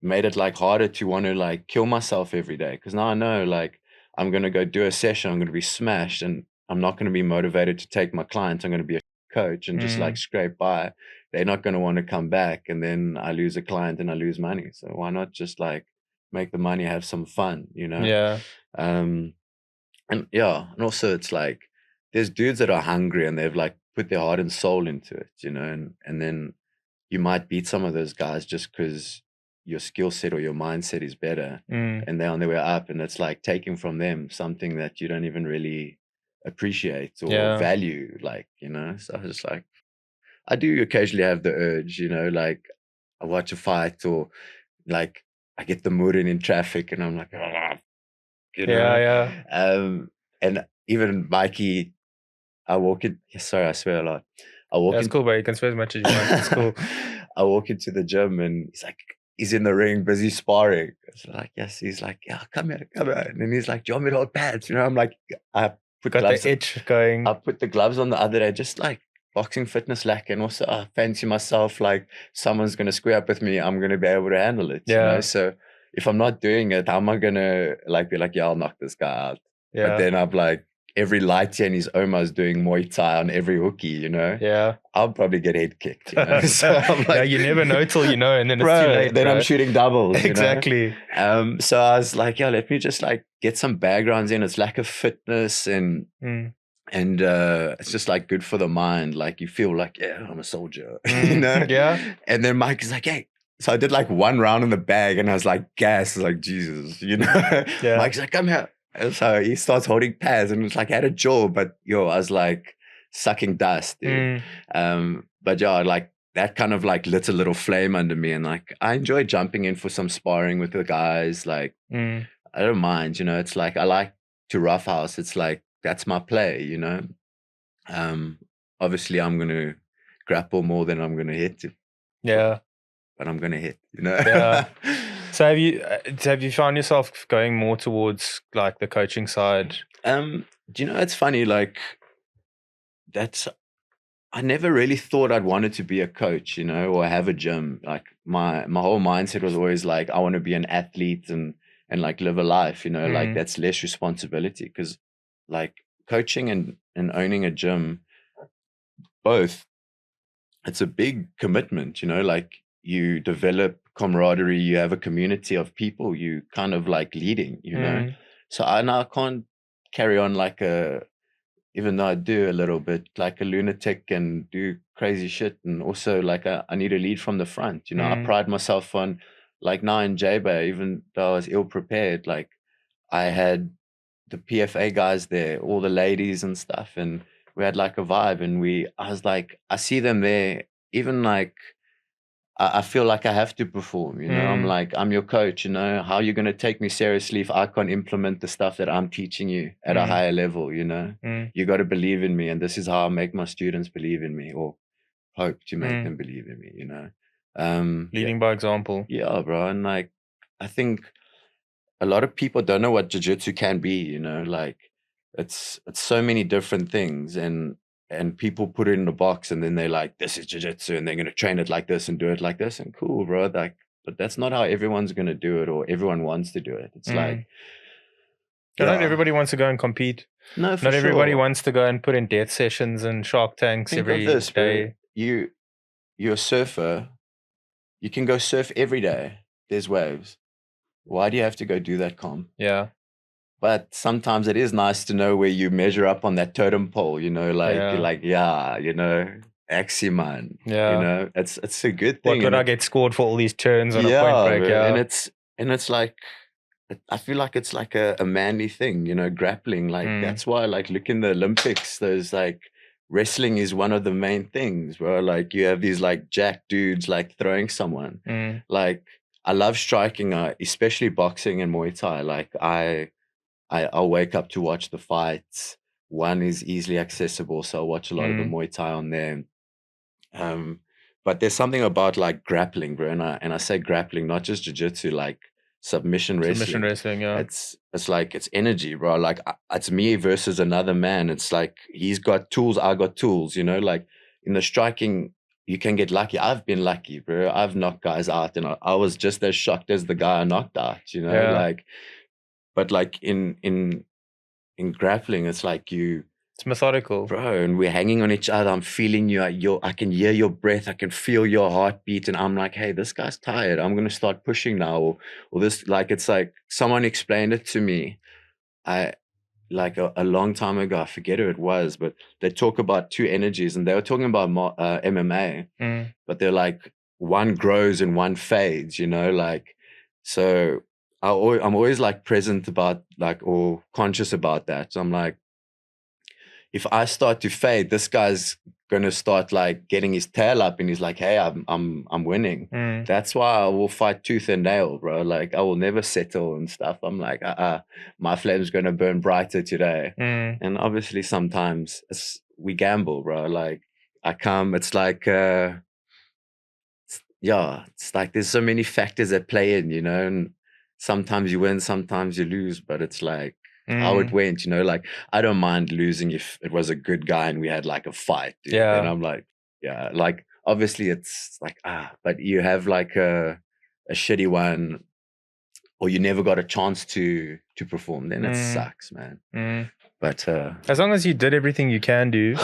made it like harder to want to like kill myself every day because now I know like I'm going to go do a session, I'm going to be smashed and I'm not going to be motivated to take my clients. I'm going to be a coach and just like scrape by. They're not going to want to come back and then I lose a client and I lose money. So why not just like make the money, have some fun, you know? Yeah. And yeah, and also it's like there's dudes that are hungry and they've like put their heart and soul into it, you know, and then you might beat some of those guys just because your skill set or your mindset is better and they're on their way up, and it's like taking from them something that you don't even really appreciate or value, like, you know. So I was just like, I do occasionally have the urge, you know, like I watch a fight or like I get the mood in traffic and I'm like, "Ah," you know. And even Mikey, I walk in, sorry, I swear a lot. That's cool, but you can swear as much as you want. It's cool. I walk into the gym and he's like, he's in the ring, busy sparring. It's like, yes. He's like, yeah, come here. And then he's like, do you want me to hold pads? You know, I'm like, I put Got gloves. the itch going. I put the gloves on the other day, just like boxing fitness lack. And also I fancy myself like someone's going to square up with me. I'm going to be able to handle it. You know? So if I'm not doing it, how am I going to like be like, yeah, I'll knock this guy out. But then I'm like, every lighty and his Omar's doing Muay Thai on every hookie, you know? I'll probably get head kicked, you know? So I'm like, you never know till you know, and then bro, it's too late. Then I'm shooting doubles, exactly. You know? So I was like, yeah, let me just like get some backgrounds in. It's lack of fitness and it's just like good for the mind. Like you feel like, yeah, I'm a soldier, you know? And then Mike is like, hey. So I did like one round in the bag and I was like, gas, like, Jesus, you know? Mike's like, come here. And so he starts holding pads and it's like, I had a jaw, but I was like sucking dust, dude. But yeah, like that kind of like lit a little flame under me. And like, I enjoy jumping in for some sparring with the guys. Like, I don't mind, you know, it's like, I like to roughhouse. It's like, that's my play, you know? Obviously I'm going to grapple more than I'm going to hit. But I'm going to hit, you know? So have you found yourself going more towards like the coaching side? Do you know, it's funny, like I never really thought I'd wanted to be a coach, you know, or have a gym. Like my whole mindset was always like, I want to be an athlete and like live a life, you know, like that's less responsibility because like coaching and owning a gym, both, it's a big commitment, you know, like you develop camaraderie, you have a community of people, you kind of like leading, you know. So I now can't carry on like even though I do a little bit like a lunatic and do crazy shit, and also like I need to lead from the front, you know. I pride myself on like now in J-Bay, even though I was ill prepared, like I had the PFA guys there, all the ladies and stuff, and we had like a vibe, and I was like, I see them there, even like I feel like I have to perform, you know. I'm like, I'm your coach, you know. How are you going to take me seriously if I can't implement the stuff that I'm teaching you at a higher level, you know? You got to believe in me, and this is how I make my students believe in me, or hope to make them believe in me, you know. Leading by example. Yeah, bro. And like, I think a lot of people don't know what jiu-jitsu can be, you know, like it's so many different things, and people put it in a box and then they're like, this is jiu-jitsu and they're going to train it like this and do it like this, and cool, bro. Like, but that's not how everyone's going to do it, or everyone wants to do it. It's like, not everybody wants to go and compete. No, for not everybody sure. wants to go and put in death sessions and Shark Tanks Think every of this, day. bro. You're a surfer. You can go surf every day. There's waves. Why do you have to go do that comp? Yeah. But sometimes it is nice to know where you measure up on that totem pole, you know, like you're like, yeah, you know, Aximan. Yeah. You know, it's a good thing. What would I get scored for all these turns on a point break? Bro. Yeah. And it's like, I feel like it's like a manly thing, you know, grappling. Like that's why, like, look in the Olympics, there's like wrestling is one of the main things, bro. Like you have these like jack dudes like throwing someone. Like I love striking, especially boxing and Muay Thai. Like I'll wake up to watch the fights. One is easily accessible, so I'll watch a lot of the Muay Thai on there. But there's something about like grappling, bro, and I say grappling, not just jiu-jitsu, like submission wrestling. Submission wrestling, yeah. It's like it's energy, bro. Like it's me versus another man. It's like he's got tools, I got tools. You know, like in the striking, you can get lucky. I've been lucky, bro. I've knocked guys out, and I was just as shocked as the guy I knocked out. You know, like. But like in grappling, it's like it's methodical, bro, and we're hanging on each other. I'm feeling you. I can hear your breath. I can feel your heartbeat, and I'm like, hey, this guy's tired. I'm gonna start pushing now, or this. Like it's like someone explained it to me. I like a long time ago. I forget who it was, but they talk about two energies, and they were talking about MMA, but they're like one grows and one fades. You know, like so. I'm always like present about like or conscious about that. So I'm like, if I start to fade, this guy's gonna start like getting his tail up, and he's like, "Hey, I'm winning." That's why I will fight tooth and nail, bro. Like I will never settle and stuff. I'm like, my flame's gonna burn brighter today. And obviously, sometimes we gamble, bro. Like it's like. It's like there's so many factors that play in, you know, and sometimes you win, sometimes you lose, but it's like how it went, you know, like I don't mind losing if it was a good guy and we had like a fight, dude. And I'm like, yeah, like obviously it's like, but you have like a shitty one, or you never got a chance to perform, then it sucks, man. But as long as you did everything you can do,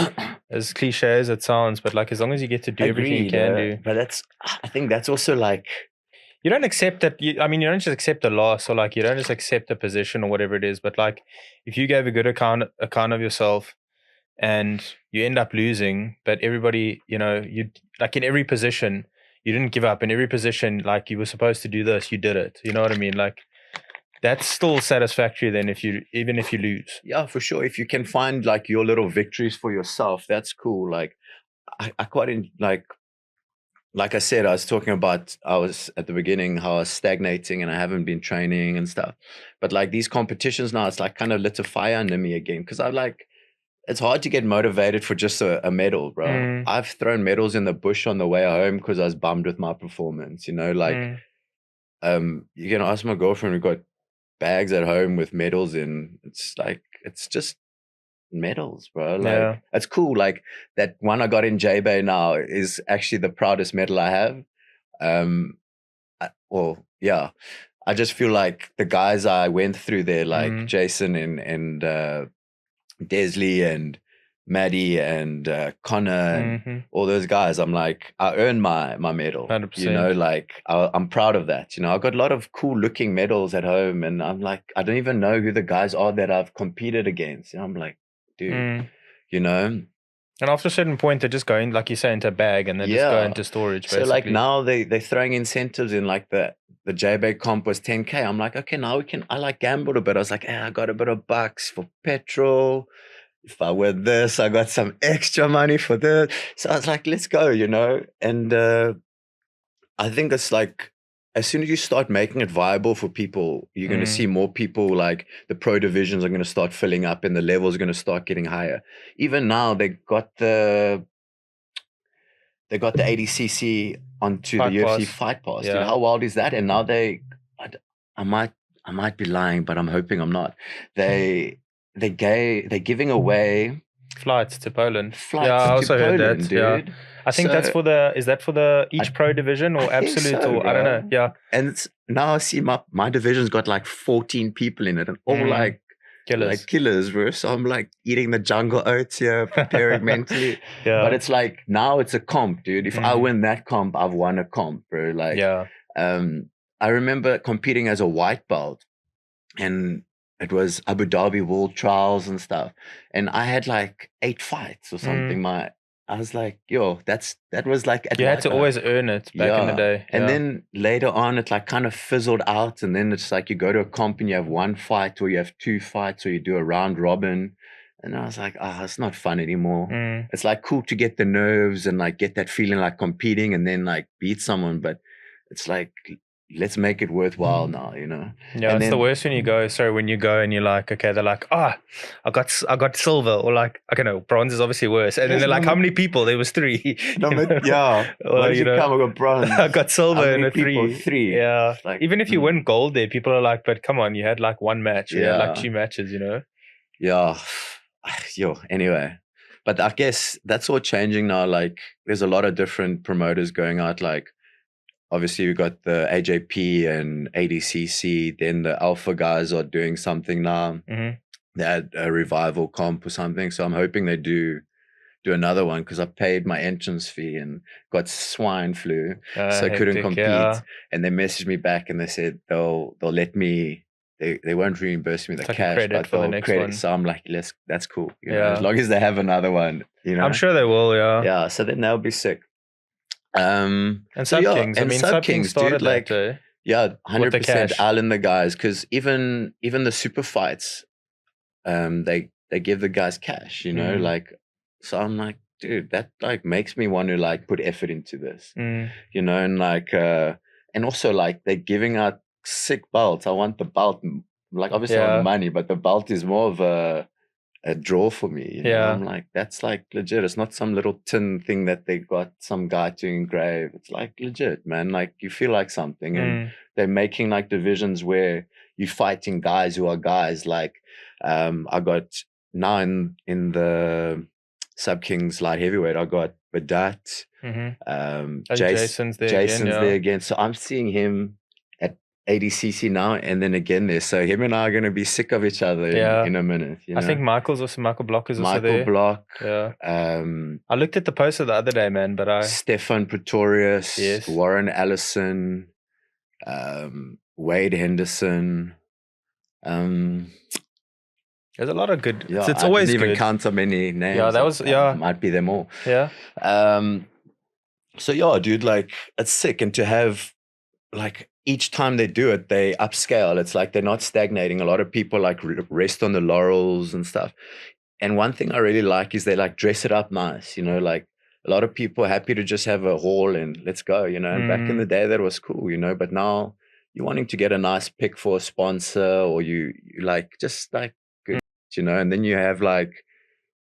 as cliche as it sounds, but like as long as you get to do everything you can do. But I think that's also like, you don't accept that. You don't just accept a loss, or like you don't just accept a position or whatever it is. But like, if you gave a good account of yourself, and you end up losing, but everybody, you know, you like in every position, you didn't give up. In every position, like you were supposed to do this, you did it. You know what I mean? Like that's still satisfactory. Then even if you lose, yeah, for sure. If you can find like your little victories for yourself, that's cool. Like I quite like I said, I was talking about, I was at the beginning, how I was stagnating and I haven't been training and stuff. But like these competitions now, it's like kind of lit a fire under me again. Because I like, it's hard to get motivated for just a medal, bro. I've thrown medals in the bush on the way home because I was bummed with my performance. You know, like, you can ask my girlfriend, we've got bags at home with medals in. It's like, it's just medals, bro. Like it's cool. Like that one I got in J-Bay now is actually the proudest medal I have. I just feel like the guys I went through there, like Jason and Desley and Maddie and Connor and all those guys, I'm like, I earned my medal. 100%. You know, like I'm proud of that. You know, I got a lot of cool looking medals at home, and I'm like, I don't even know who the guys are that I've competed against. And I'm like, dude, you know. And after a certain point, they're just going, like you say, into a bag, and they just go into storage, basically. So like now they're throwing incentives in, like the J-Bag comp was 10K. I'm like, okay, now I like gambled a bit. I was like, hey, I got a bit of bucks for petrol. If I win this, I got some extra money for this. So I was like, let's go, you know. And I think it's like, as soon as you start making it viable for people, you're going to see more people, like the pro divisions are going to start filling up and the levels are going to start getting higher. Even now, they got the they got the ADCC onto Fight the UFC Pass. Fight Pass. Dude, Yeah. how wild is that? And now I might be lying, but I'm hoping I'm not. They're giving away Flights to Poland. flights Yeah, I to also heard Poland, that. dude. Yeah. I think that's So- for is that for the each pro division or I think absolute so, or I don't bro. know. Yeah. And now I see my division's got like 14 people in it, and all like killers, bro. So I'm like eating the jungle oats here, preparing mentally. Yeah. But it's like now it's a comp, dude. If I win that comp, I've won a comp, bro. Like, yeah. I remember competing as a white belt, and it was Abu Dhabi World Trials and stuff. And I had like 8 fights or something. I was like, yo, that was like you had to always earn it back in the day. And then later on it like kind of fizzled out, and then it's like you go to a comp and you have 1 fight, or you have 2 fights, or you do a round robin. And I was like, it's not fun anymore. It's like cool to get the nerves and like get that feeling like competing and then like beat someone, but it's like, let's make it worthwhile now, you know? Yeah, and it's the worst when you go and you're like, okay, they're like, I got silver, or like, okay, no, bronze is obviously worse. And then they're like, how many people? There was 3. Yeah. What did you come? I got bronze. I got silver and a 3. 3. Yeah. Like, even if you win gold there, people are like, but come on, you had like 1 match. You had like 2 matches, you know? Yeah. Yo, anyway. But I guess that's all changing now. Like, there's a lot of different promoters going out. Like, obviously, we got the AJP and ADCC. Then the Alpha guys are doing something now. They had a revival comp or something. So I'm hoping they do another one, because I paid my entrance fee and got swine flu, so I couldn't compete. Yeah. And they messaged me back and they said they'll let me. They won't reimburse me the cash, but they'll credit. So I'm like, that's cool. You know, as long as they have another one, you know. I'm sure they will. Yeah. Yeah. So then they'll be sick. And Sub Kings. I mean, Sub Kings started, dude, like, that, yeah, 100% Al and the guys, because even the super fights, they give the guys cash, you know, like. So I'm like, dude, that like makes me want to like put effort into this, you know, and like, and also like they're giving out sick belts. I want the belt, like obviously I want money, but the belt is more of a draw for me. You know? I'm like, that's like legit. It's not some little tin thing that they got some guy to engrave. It's like legit, man. Like you feel like something, and they're making like divisions where you're fighting guys who are guys. Like, I got now in the Sub Kings light heavyweight, I got Badat, Jason's there again. So I'm seeing him at ADCC now and then again there. So him and I are going to be sick of each other in a minute. You know? I think Michael Block is also there. Michael Block. Yeah. I looked at the poster the other day, man, but Stefan Pretorius, Warren Allison, Wade Henderson. There's a lot of good. Yeah, it's always didn't good. even count so many names. Yeah, that was might be them all. Yeah. So yeah, dude, like it's sick, and to have like each time they do it, they upscale. It's like they're not stagnating. A lot of people like rest on the laurels and stuff. And one thing I really like is they like dress it up nice. You know, like a lot of people are happy to just have a hall and let's go. You know, and back in the day that was cool. You know, but now you're wanting to get a nice pick for a sponsor, or you like just like. You know, and then you have like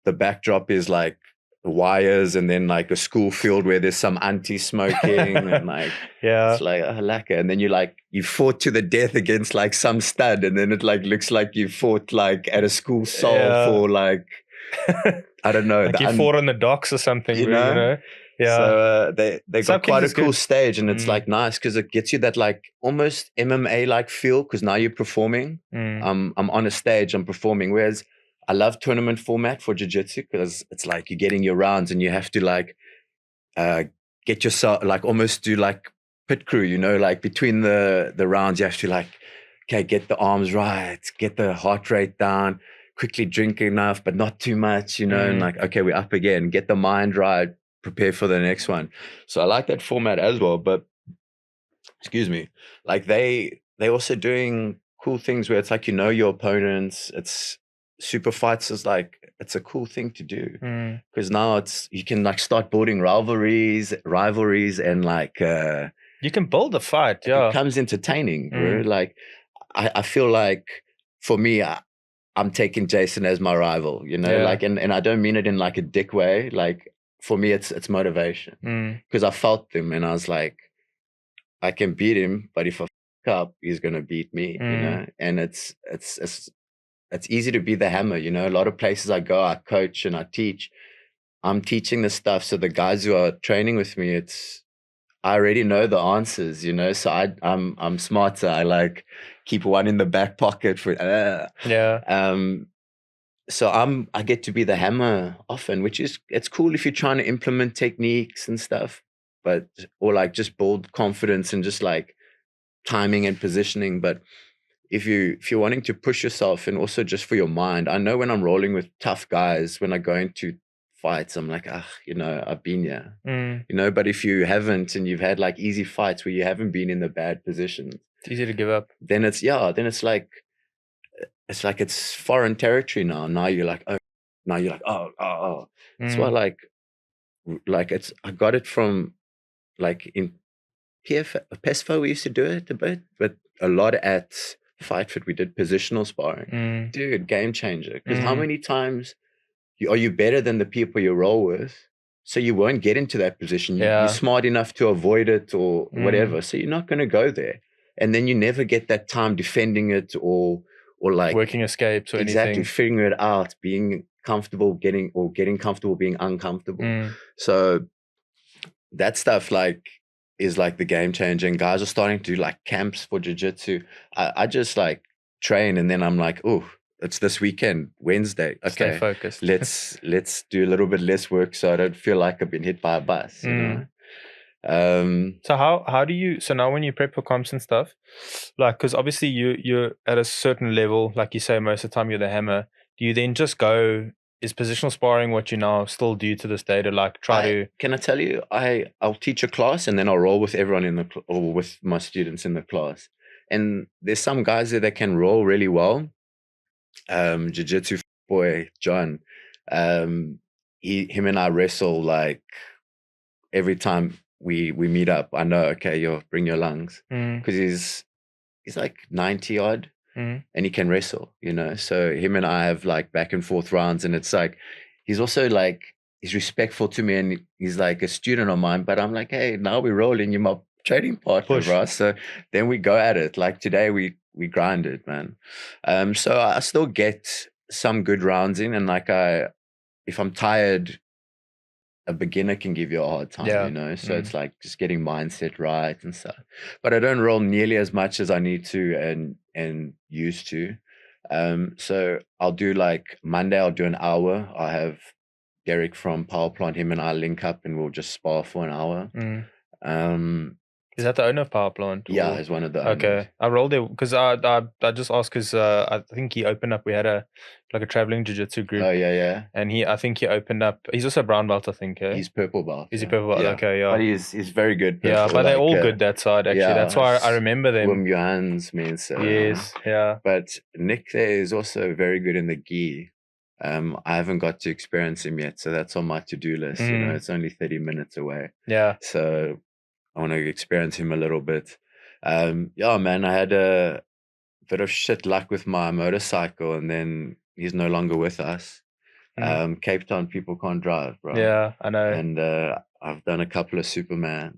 the backdrop is like wires, and then like a school field where there's some anti-smoking and like it's like lacquer, and then you fought to the death against like some stud, and then it like looks like you fought like at a school for like I don't know, like you fought on the docks or something, you know? Yeah. So they got quite a cool stage, and it's like nice because it gets you that like almost MMA like feel, because now you're performing. I'm on a stage, I'm performing. Whereas I love tournament format for jiu-jitsu, because it's like you're getting your rounds and you have to like get yourself like almost do like pit crew, you know, like between the rounds you have to like, okay, get the arms right, get the heart rate down, quickly drink enough but not too much, you know, and like, okay, we're up again, get the mind right, prepare for the next one. So I like that format as well. But excuse me, like they also doing cool things where it's like, you know, your opponents. It's super fights is like, it's a cool thing to do, because now you can like start building rivalries and like you can build a fight. It becomes entertaining, bro. Like I feel like for me, I'm taking Jason as my rival, you know, like, and I don't mean it in like a dick way. Like for me, it's motivation, because I felt them and I was like, I can beat him, but if I fuck up, he's gonna beat me, you know. And it's easy to be the hammer, you know. A lot of places I go, I coach and I teach. I'm teaching this stuff, so the guys who are training with me, I already know the answers, you know. So I'm smarter. I like keep one in the back pocket for so I get to be the hammer often, which is, it's cool if you're trying to implement techniques and stuff, but or like just build confidence and just like timing and positioning. But if you're wanting to push yourself and also just for your mind, I know when I'm rolling with tough guys, when I go into fights, I'm like, you know, I've been here, you know. But if you haven't and you've had like easy fights where you haven't been in the bad positions, it's easy to give up. Then it's like it's foreign territory now. Now you're like, oh. That's why like it's, I got it from like in PESFA, we used to do it a bit, but a lot at Fight Fit we did positional sparring. Dude, game changer. Because how many times are you better than the people you roll with? So you won't get into that position. You're smart enough to avoid it or whatever. So you're not going to go there. And then you never get that time defending it or like working escapes or exactly figuring it out, being comfortable getting comfortable being uncomfortable. So that stuff like is like the game changer. And guys are starting to do like camps for jiu-jitsu. I just like train and then I'm like, oh, it's this weekend, Wednesday. Okay, stay focused. let's do a little bit less work so I don't feel like I've been hit by a bus. You know? So how do you, so now when you prep for comps and stuff, like, because obviously you're at a certain level, like you say, most of the time you're the hammer. Do you then just go, is positional sparring what you now still do to this day to like can I tell you, I'll teach a class and then I'll roll with everyone or with my students in the class, and there's some guys there that can roll really well. Jiu-jitsu boy John, him and I wrestle like every time we meet up. I know, okay, you bring your lungs, because he's like 90 odd and he can wrestle, you know. So him and I have like back and forth rounds, and it's like he's also like, he's respectful to me and he's like a student of mine, but I'm like, hey, now we're rolling, you're my training partner, bro. So then we go at it. Like today we grinded, man. So I still get some good rounds in, and like if I'm tired, a beginner can give you a hard time, you know. So it's like just getting mindset right and stuff. But I don't roll nearly as much as I need to and used to. So I'll do like Monday, I'll do an hour. I have Derek from Power Plant, him and I link up and we'll just spar for an hour. Is that the owner of Power Plant? Yeah, he's one of the owners. Okay, I rolled there because I just asked because I think he opened up. We had a traveling jiu-jitsu group. Oh yeah. And I think he opened up. He's also a brown belt, I think. Eh? He's purple belt. Is he purple belt? Yeah. Okay, yeah. But he's very good. Yeah, but they're all good that side actually. Yeah, that's why I remember them. Wim Johans means yes, yeah. But Nick there is also very good in the gi. I haven't got to experience him yet, so that's on my to-do list. You know, it's only 30 minutes away. Yeah. So I want to experience him a little bit. Yeah, man, I had a bit of shit luck with my motorcycle, and then he's no longer with us. Cape Town people can't drive, bro. Yeah, I know. And I've done a couple of Supermans.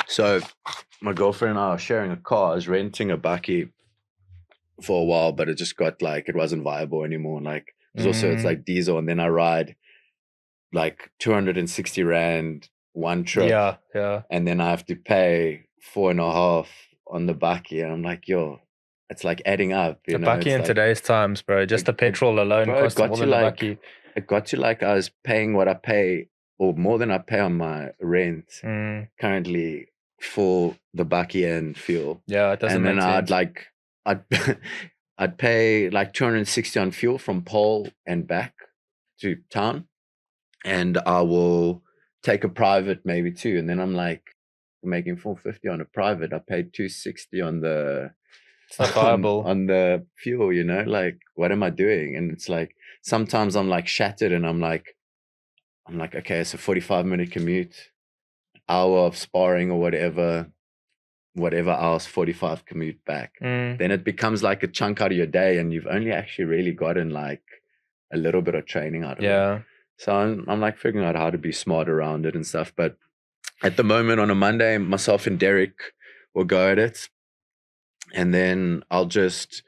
So my girlfriend and I are sharing a car. I was renting a bakkie for a while, but it just got like, it wasn't viable anymore. Like it's like diesel, and then I ride like 260 Rand one trip. Yeah. And then I have to pay 4.5 on the bakkie, and I'm like, yo, it's like adding up. You know, bakkie in today's times, bro. Just the petrol alone costs more than the bakkie. It got to like I was paying what I pay, or more than I pay on my rent currently for the bakkie and fuel. Yeah, it doesn't make sense. And then I'd pay like 260 on fuel from Pole and back to town, and I will take a private maybe too, and then I'm like making 450 on a private. I paid 260 on the, it's not viable on the fuel, you know. Like, what am I doing? And it's like sometimes I'm like shattered, and I'm like okay, it's a 45-minute commute, hour of sparring or whatever hours, 45 commute back. Then it becomes like a chunk out of your day, and you've only actually really gotten like a little bit of training out of it. Yeah. So I'm like figuring out how to be smart around it and stuff. But at the moment on a Monday, myself and Derek will go at it. And then I'll just,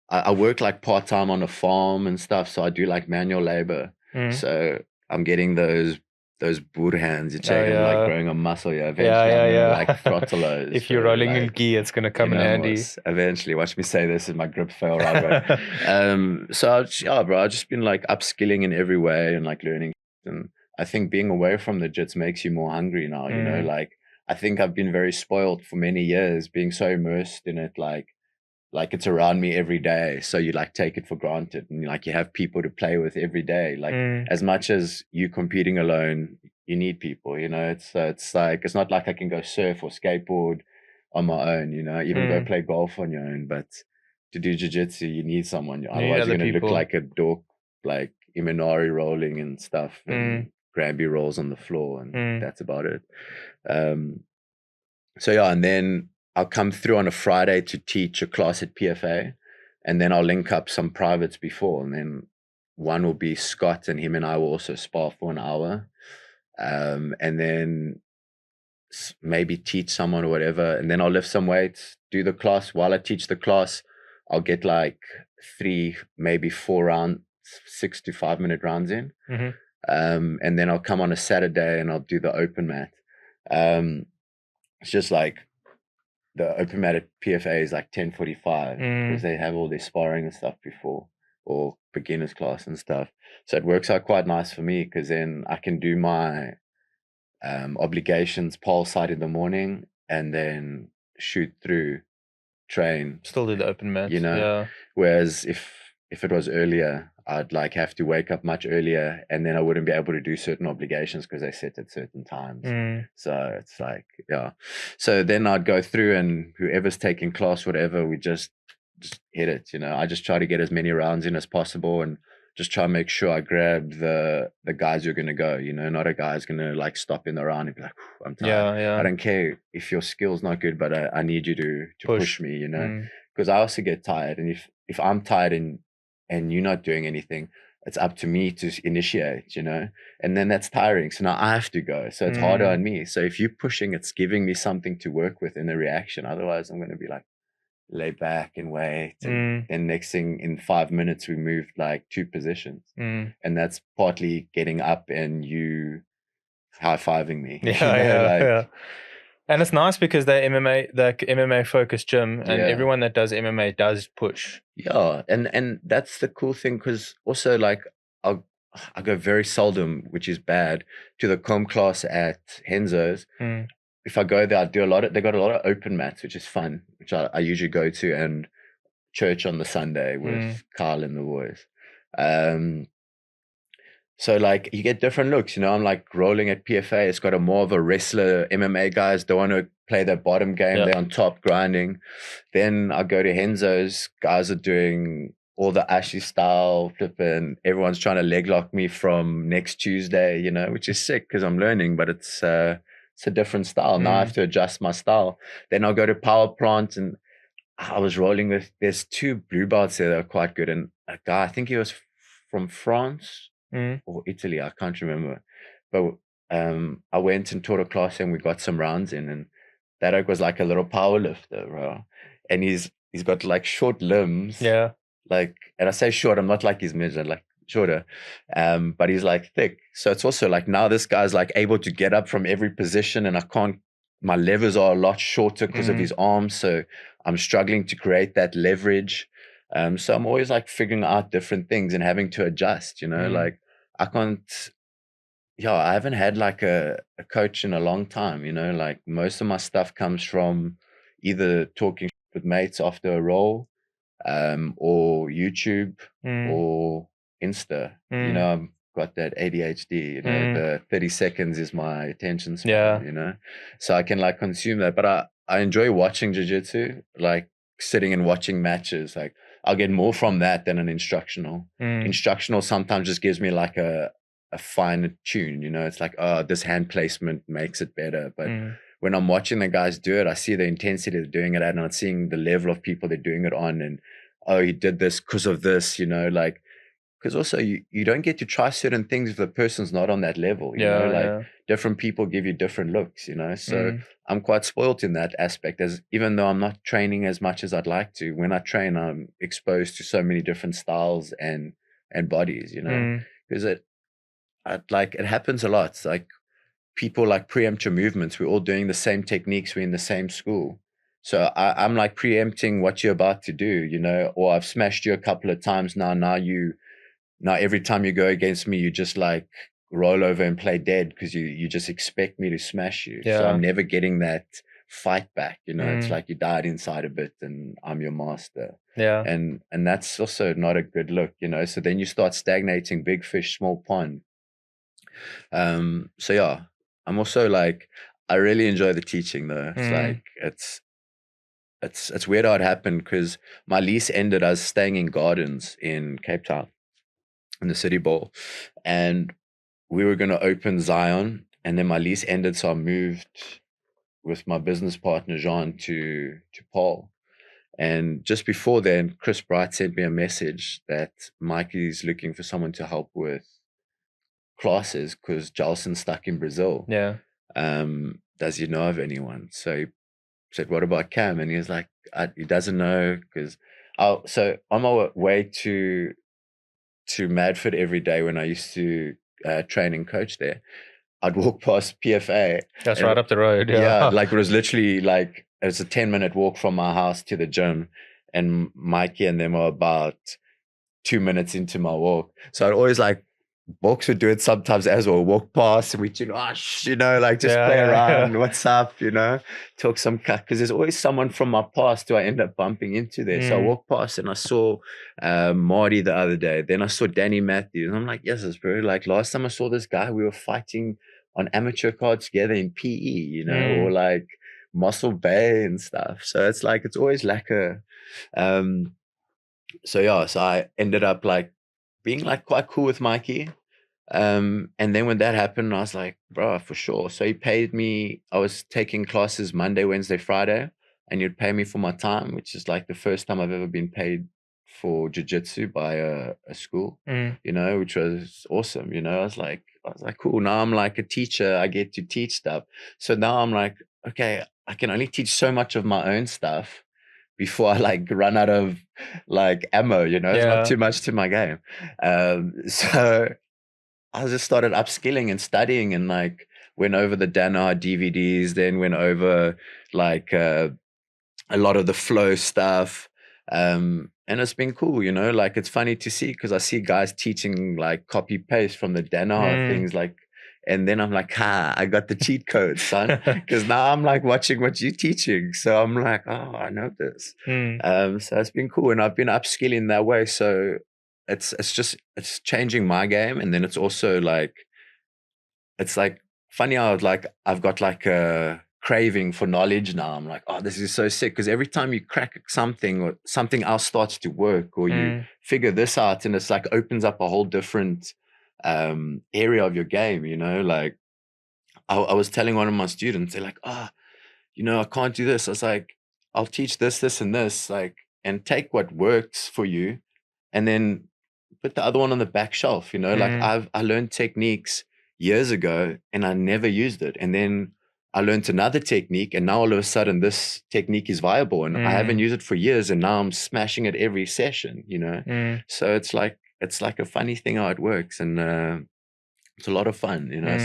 I work like part-time on a farm and stuff. So I do like manual labor. So I'm getting those boot hands. You're taking like growing a muscle. Yeah, eventually I'm gonna like throttle those. If you're rolling in gi, it's gonna come in handy. Eventually, watch me say this as my grip fail right away. So I've just been like upskilling in every way and like learning. And I think being away from the jits makes you more hungry now. You know, like I think I've been very spoiled for many years, being so immersed in it, like it's around me every day. So you like take it for granted, and like you have people to play with every day. Like as much as you competing alone, you need people, you know. It's like, it's not like I can go surf or skateboard on my own, you know, even go play golf on your own. But to do jiu-jitsu, you need someone. Otherwise you're going to look like a dork, like Imanari rolling and stuff and Granby rolls on the floor, and that's about it. So yeah, and then I'll come through on a Friday to teach a class at PFA, and then I'll link up some privates before, and then one will be Scott, and him and I will also spar for an hour, and then maybe teach someone or whatever, and then I'll lift some weights, do the class. While I teach the class, I'll get like 3, maybe 4 rounds, 6 to 5 minute rounds in, and then I'll come on a Saturday and I'll do the open mat. It's just like the open mat at PFA is like 10:45 because they have all their sparring and stuff before, or beginners class and stuff. So it works out quite nice for me, because then I can do my obligations pole side in the morning and then shoot through, train, still do the open mat, you know. Whereas if it was earlier, I'd like have to wake up much earlier, and then I wouldn't be able to do certain obligations because they set at certain times. So it's like, yeah. So then I'd go through, and whoever's taking class, whatever, we just hit it, you know. I just try to get as many rounds in as possible, and just try to make sure I grab the guys who are going to go, you know. Not a guy's going to like stop in the round and be like, I'm tired. I don't care if your skill's not good, but I need you to push me, you know, because I also get tired. And if I'm tired and you're not doing anything, it's up to me to initiate, you know, and then that's tiring. So now I have to go. So it's harder on me. So if you're pushing, it's giving me something to work with in the reaction. Otherwise, I'm going to be like, lay back and wait. And next thing, in 5 minutes, we moved like 2 positions. And that's partly getting up and you high-fiving me. And it's nice because they're MMA focused gym, and everyone that does MMA does push. Yeah, and that's the cool thing, because also like I go very seldom, which is bad, to the com class at Henzo's. If I go there, I do they got a lot of open mats, which is fun, which I usually go to, and church on the Sunday with Kyle and the boys. So like you get different looks, you know. I'm like rolling at PFA. It's got a more of a wrestler. MMA guys don't want to play their bottom game. They're on top grinding. Then I go to Henzo's. Guys are doing all the Ashley style flipping. Everyone's trying to leg lock me from next Tuesday, you know, which is sick because I'm learning, but it's a different style. Now I have to adjust my style. Then I'll go to Power Plant, and I was rolling with, there's 2 blue belts there that are quite good. And a guy, I think he was from France or Italy, I can't remember. But I went and taught a class, and we got some rounds in, and that was like a little power lifter, bro. And he's got like short limbs. Yeah. Like, and I say short, I'm not like he's midget, like shorter. But he's like thick. So it's also like now this guy's like able to get up from every position, and my levers are a lot shorter because of his arms. So I'm struggling to create that leverage. So I'm always like figuring out different things and having to adjust, you know, like I haven't had like a coach in a long time, you know, like most of my stuff comes from either talking with mates after a roll, or YouTube or Insta. You know, I've got that ADHD, you know, the 30 seconds is my attention span, you know, so I can like consume that. But I enjoy watching jiu-jitsu, like sitting and watching matches. Like I'll get more from that than an instructional. Instructional sometimes just gives me like a finer tune, you know. It's like, oh, this hand placement makes it better. But when I'm watching the guys do it, I see the intensity they're doing it at, and I'm seeing the level of people they're doing it on, and oh, he did this because of this, you know, like, because also you don't get to try certain things if the person's not on that level, you know, like different people give you different looks, you know. So I'm quite spoiled in that aspect, as even though I'm not training as much as I'd like to, when I train, I'm exposed to so many different styles and bodies, you know, because it happens a lot. It's like people like preempt your movements. We're all doing the same techniques. We're in the same school. So I'm like preempting what you're about to do, you know, or I've smashed you a couple of times now. Now every time you go against me, you just like roll over and play dead because you just expect me to smash you. So I'm never getting that fight back, you know. It's like you died inside a bit and I'm your master. And that's also not a good look, you know. So then you start stagnating, big fish, small pond. So yeah, I'm also like, I really enjoy the teaching though. It's like it's weird how it happened, because my lease ended. I was staying in Gardens in Cape Town in the City Bowl, and we were going to open Zion, and then my lease ended, so I moved with my business partner Jean to Paul. And just before then, Chris Bright sent me a message that Mikey's looking for someone to help with classes because Jalson's stuck in Brazil. Does he know of anyone? So he said, what about Cam? And he was like, he doesn't know, because so on my way to Madford every day when I used to train and coach there, I'd walk past PFA. That's right up the road. Yeah, like it was literally like, it was a 10-minute walk from my house to the gym, and Mikey and them were about 2 minutes into my walk. So I'd always like, Box would do it sometimes as well, walk past and we you know, like just play around, what's up, you know, talk some cut, because there's always someone from my past who I end up bumping into there. So I walked past and I saw Marty the other day, then I saw Danny Matthews, and I'm like, yes, bro, like last time I saw this guy, we were fighting on amateur cards together in PE, you know, or like Mossel Bay and stuff. So it's like, it's always like a so yeah, so I ended up like being like quite cool with Mikey. And then when that happened, I was like, bro, for sure. So he paid me. I was taking classes Monday, Wednesday, Friday, and you'd pay me for my time, which is like the first time I've ever been paid for jiu-jitsu by a school, you know, which was awesome. You know, I was like, cool. Now I'm like a teacher. I get to teach stuff. So now I'm like, okay, I can only teach so much of my own stuff before I like run out of like ammo, you know. It's not too much to my game. So I just started upskilling and studying, and like went over the Danaher DVDs, then went over like a lot of the flow stuff. And it's been cool, you know, like it's funny to see, because I see guys teaching like copy paste from the Danaher things, like, and then I'm like, I got the cheat code, son, because now I'm like watching what you're teaching. So I'm like, oh, I know this. So it's been cool, and I've been upskilling that way. So it's changing my game, and then it's also like, it's like funny how like I've got like a craving for knowledge now. I'm like, oh, this is so sick, because every time you crack something or something else starts to work, or you figure this out, and it's like opens up a whole different area of your game, you know. Like I was telling one of my students, they're like, you know, I can't do this. I was like, I'll teach this and this, like, and take what works for you and then put the other one on the back shelf, you know. Like I learned techniques years ago and I never used it, and then I learned another technique, and now all of a sudden this technique is viable, and I haven't used it for years, and now I'm smashing it every session, you know. So it's like a funny thing how it works, and it's a lot of fun, you know.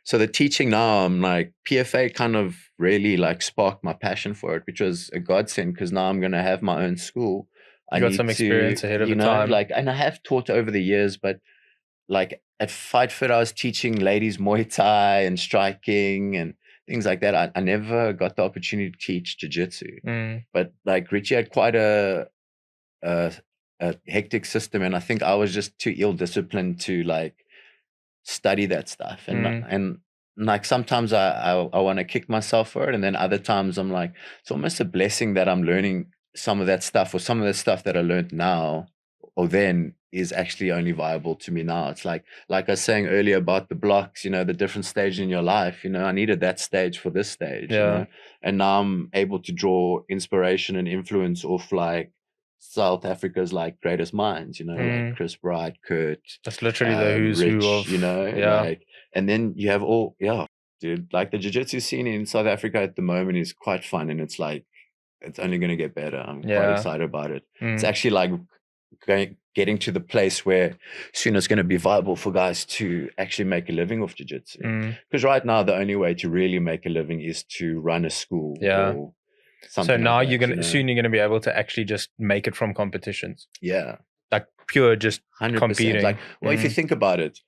So the teaching now, I'm like, PFA kind of really like sparked my passion for it, which was a godsend, because now I'm going to have my own school. You got some experience ahead of the time. Like, and I have taught over the years, but like at Fight Fit, I was teaching ladies Muay Thai and striking and things like that. I never got the opportunity to teach jiu-jitsu. But like Richie had quite a hectic system, and I think I was just too ill-disciplined to like study that stuff. And like sometimes I want to kick myself for it, and then other times I'm like, it's almost a blessing that I'm learning some of that stuff, or some of the stuff that I learned now or then is actually only viable to me now. It's like I was saying earlier about the blocks, you know, the different stage in your life, you know, I needed that stage for this stage, you know, and now I'm able to draw inspiration and influence off like South Africa's like greatest minds, you know, like Mm. Chris Bright, Kurt, That's literally the who's Rich, who of, you know, yeah. like, and then you have all, yeah, dude, like the jiu-jitsu scene in South Africa at the moment is quite fun, and it's like, it's only going to get better. I'm quite excited about it. It's actually like getting to the place where soon it's going to be viable for guys to actually make a living off jiu-jitsu. Because right now, the only way to really make a living is to run a school or something. So now like that, you're gonna soon you're gonna be able to actually just make it from competitions. Yeah, like pure just 100%. Competing. Like, well, if you think about it,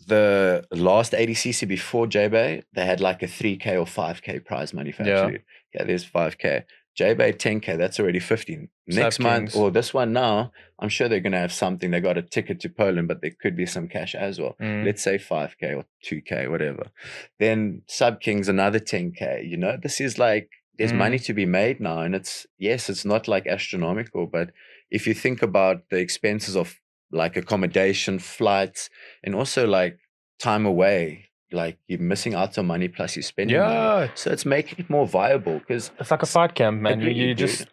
the last ADCC before J-Bay, they had like a 3K or 5K prize money for actually. Yeah, there's 5K. J-Bay 10K, that's already 15. Next month or this one now, I'm sure they're gonna have something. They got a ticket to Poland, but there could be some cash as well. Let's say 5K or 2K, whatever. Then Sub Kings another 10K. You know, this is like there's money to be made now, and it's not like astronomical, but if you think about the expenses of like accommodation, flights, and also like time away, like you're missing out on money plus you're spending money. So it's making it more viable, because it's like a fight camp, man. You just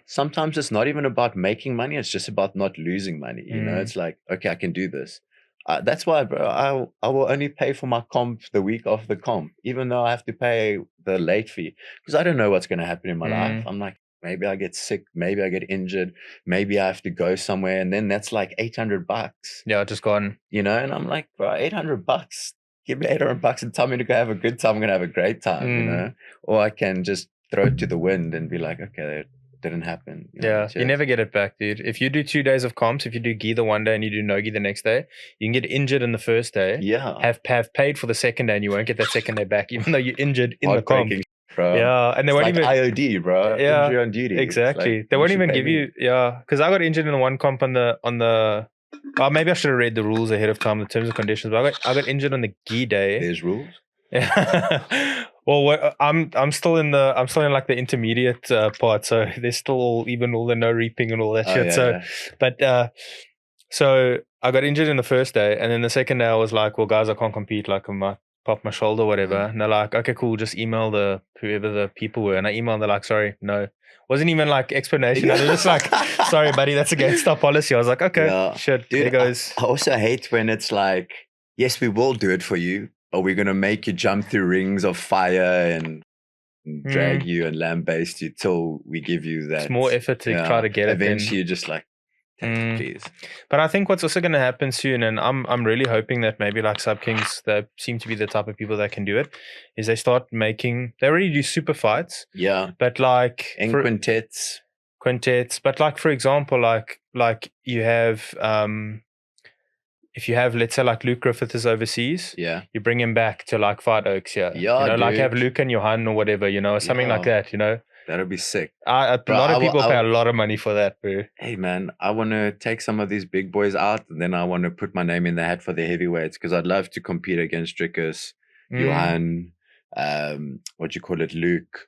sometimes it's not even about making money, it's just about not losing money, you know. It's like, okay, I can do this. That's why, bro, I will only pay for my comp the week of the comp, even though I have to pay the late fee, because I don't know what's going to happen in my life. I'm like, maybe I get sick, maybe I get injured, maybe I have to go somewhere, and then that's like $800. Yeah, just gone. You know, and I'm like, bro, $800. Give me $800 and tell me to go have a good time. I'm gonna have a great time, you know. Or I can just throw it to the wind and be like, okay, it didn't happen. You never get it back, dude. If you do 2 days of comps, if you do gi the one day and you do no gi the next day, you can get injured in the first day. Yeah. Have paid for the second day, and you won't get that second day back, even though you're injured in the comp. Bro. Yeah, and they won't even IOD, bro. Yeah, injury on duty. Exactly. Like, they won't even give you. Yeah, because I got injured in the one comp on the. Maybe I should have read the rules ahead of time, the terms and conditions. But I got injured on the gi day. There's rules. Yeah. Well, I'm still in like the intermediate part, so there's still all the no reaping and all that shit. So I got injured in the first day, and then the second day I was like, well, guys, I can't compete. Like I might pop my shoulder, whatever. And they're like, okay, cool, just email whoever the people were. And I emailed, they're like, sorry, no. Wasn't even like explanation. They're just like, sorry, buddy, that's against our policy. I was like, okay, shit, dude, there goes. I also hate when it's like, yes, we will do it for you, but we're gonna make you jump through rings of fire and drag you and lambaste you till we give you that. It's more effort to try to get it. Eventually, you're just like, please. But I think what's also going to happen soon, and I'm really hoping that maybe like Sub Kings, that seem to be the type of people that can do it, is they start making. They already do super fights. Yeah. But like quintets. But like, for example, like you have if you have, let's say, like Luke Griffith is overseas, you bring him back to like Fight Oaks, like have Luke and Johan or whatever, something like that, That'd be sick. A lot of people pay a lot of money for that, bro. Hey, man, I want to take some of these big boys out, and then I want to put my name in the hat for the heavyweights, because I'd love to compete against Drickus, Johan, Luke.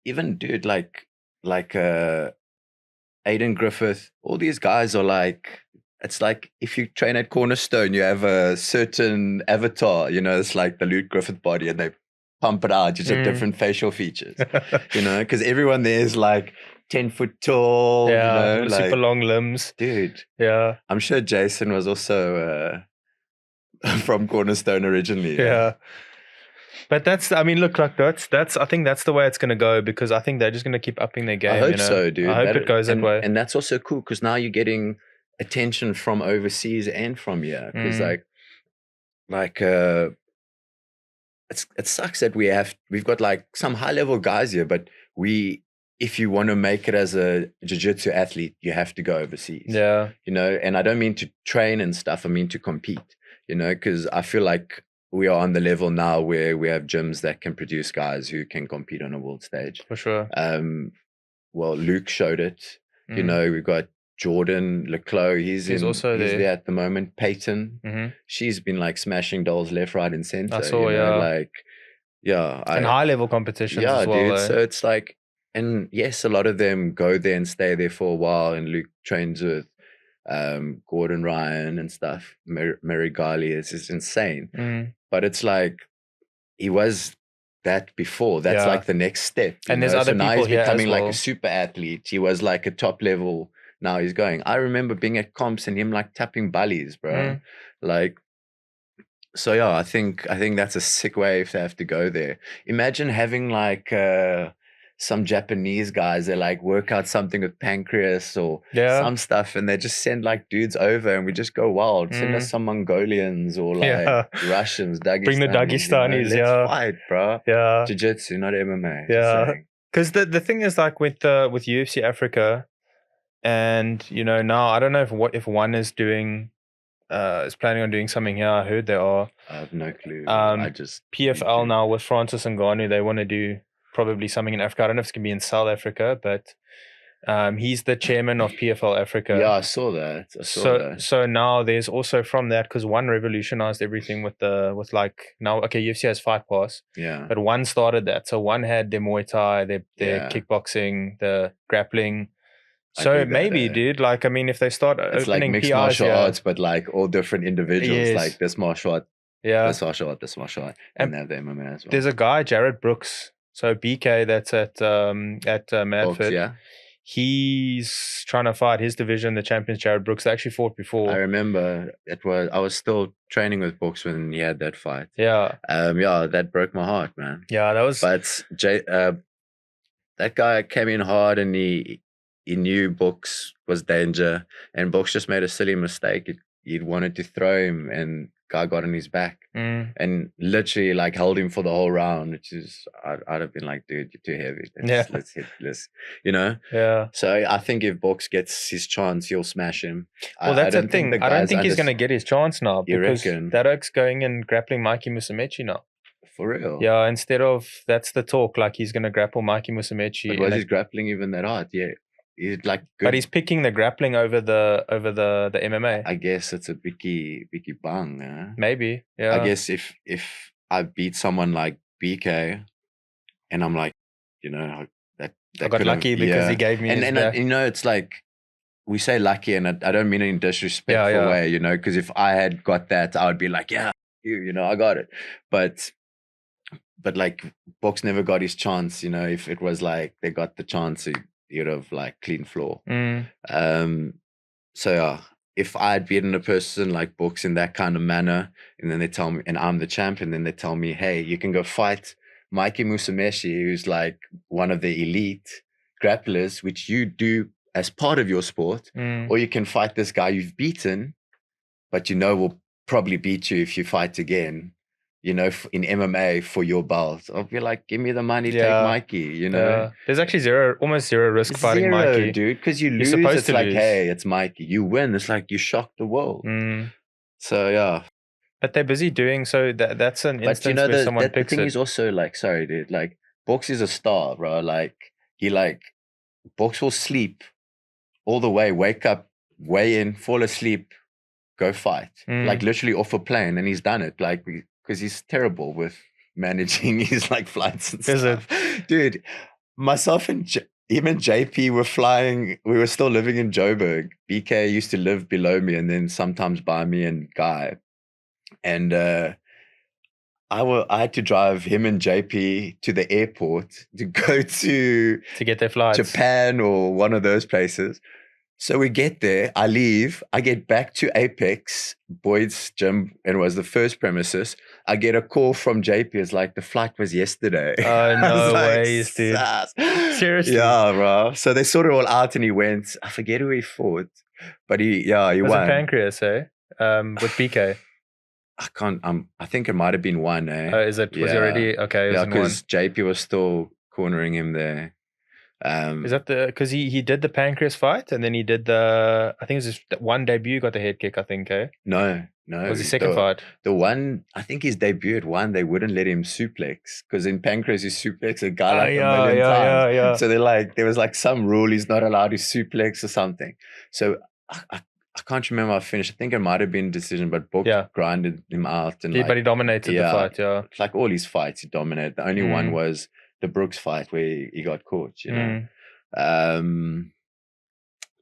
Even, dude, like Aiden Griffith. All these guys are like, it's like if you train at Cornerstone, you have a certain avatar, it's like the Luke Griffith body, and they pump it out, just have different facial features, because everyone there is like 10 foot tall, super long limbs, dude. Yeah, I'm sure Jason was also from Cornerstone originally. But that's I think that's the way it's gonna go, because I think they're just gonna keep upping their game. I hope so, dude. I hope it goes that way, and that's also cool, because now you're getting attention from overseas and from here, because it sucks that we've got like some high level guys here, but if you want to make it as a jiu-jitsu athlete, you have to go overseas. Yeah. And I don't mean to train and stuff, I mean to compete, because I feel like we are on the level now where we have gyms that can produce guys who can compete on a world stage. For sure. Well, Luke showed it. We've got Jordan Leclos, he's there at the moment. Peyton, she's been like smashing dolls left, right, and center. I saw, and high level competitions as well. Dude. So it's like, and yes, a lot of them go there and stay there for a while. And Luke trains with Gordon Ryan and stuff. Mary Garley is just insane. But it's like he was that before. That's Yeah. like the next step. And there's other so now people he's here as becoming like well. a super athlete. He was like a top level. Now he's going. I remember being at comps and him like tapping bullies, bro. Like, so yeah, I think that's a sick way if they have to go there. Imagine having like some Japanese guys that like work out something with pancreas or some stuff, and they just send like dudes over, and we just go wild. Send us some Mongolians or like Russians, Dagestanis. Bring the Dagestanis, Let's fight, bro. Yeah. Jiu Jitsu, not MMA. Yeah. Because the thing is like with UFC Africa, and now I don't know if one is doing is planning on doing something here. I heard they are. I have no clue. I just PFL now with Francis Ngannou, they want to do probably something in Africa. I don't know if it's gonna be in South Africa, but he's the chairman of PFL Africa. Yeah, I saw that. So now there's also from that, because one revolutionized everything with like now UFC has Fight Pass. Yeah. But one started that. So one had their Muay Thai, their kickboxing, the grappling. So maybe, dude, like, I mean, if they start it's opening like mixed PRs martial arts, but like all different individuals, like this martial art, this martial art, and they have the MMA as well. There's a guy, Jared Brooks, so BK, that's at Madford. Yeah. He's trying to fight his division, the champions, Jared Brooks. They actually fought before. I remember I was still training with Brooks when he had that fight. Yeah. That broke my heart, man. Yeah, that was. But that guy came in hard, and he knew Brooks was danger, and Brooks just made a silly mistake. He wanted to throw him, and guy got on his back and literally like held him for the whole round, which is I'd have been like, dude, you're too heavy. Let's hit this, Yeah. So I think if Brooks gets his chance, he'll smash him. Well, that's the thing. I don't think he's going to get his chance now, because Darrek's going and grappling Mikey Musumeci now. For real? Yeah. Instead of, that's the talk. Like, he's going to grapple Mikey Musumeci. But was his grappling even that hard? Yeah. He's like good. But he's picking the grappling over the MMA. I guess it's a biggie bang. Maybe, yeah. I guess if I beat someone like BK, and I'm like, that I got lucky because he gave me and it's like we say lucky, and I don't mean it in disrespectful way, because if I had got that, I would be like, yeah, I got it. But like Box never got his chance. If it was like they got the chance, you'd have like clean floor. So yeah, if I'd beaten a person like Books in that kind of manner, and then they tell me, and I'm the champion, then they tell me, hey, you can go fight Mikey Musumeci, who's like one of the elite grapplers, which you do as part of your sport, or you can fight this guy you've beaten, but will probably beat you if you fight again. In MMA for your belt. I'll be like, give me the money, take Mikey, There's actually almost zero risk fighting Mikey. Dude, because you lose, it's like, hey, it's Mikey. You win, it's like you shock the world. So, yeah. But they're busy doing, so that's an instance where someone picks it. The thing is also like, sorry, dude, like, Box is a star, bro. Like, Box will sleep all the way, wake up, weigh in, fall asleep, go fight. Like, literally off a plane, and he's done it. Like, because he's terrible with managing his like flights and stuff. Dude, myself and him and JP were flying. We were still living in Joburg. BK used to live below me, and then sometimes by me and Guy. And I had to drive him and JP to the airport to go to get their flights, Japan or one of those places. So we get there, I leave, I get back to Apex, Boyd's gym, and it was the first premises. I get a call from JP. It's like, the flight was yesterday. Oh, no ways, dude. Seriously? Yeah, bro. So they sorted it all out, and he went. I forget who he fought, but he won. Was it Pancreas, with BK? I can't, I think it might have been one, eh? Oh, is it? Was he already? Okay, yeah, because JP was still cornering him there. Is that because he did the Pancreas fight, and then he did I think it was his one debut, got the head kick, I think, eh? No. It was his second fight. The one, I think his debut at one, they wouldn't let him suplex, because in Pancreas he suplex a guy like a million times. Yeah. So there was like some rule he's not allowed to suplex or something. So I can't remember how I finished. I think it might have been a decision, but Book grinded him out. And but he dominated the fight, It's like all his fights he dominated. The only one was the Brooks fight where he got caught,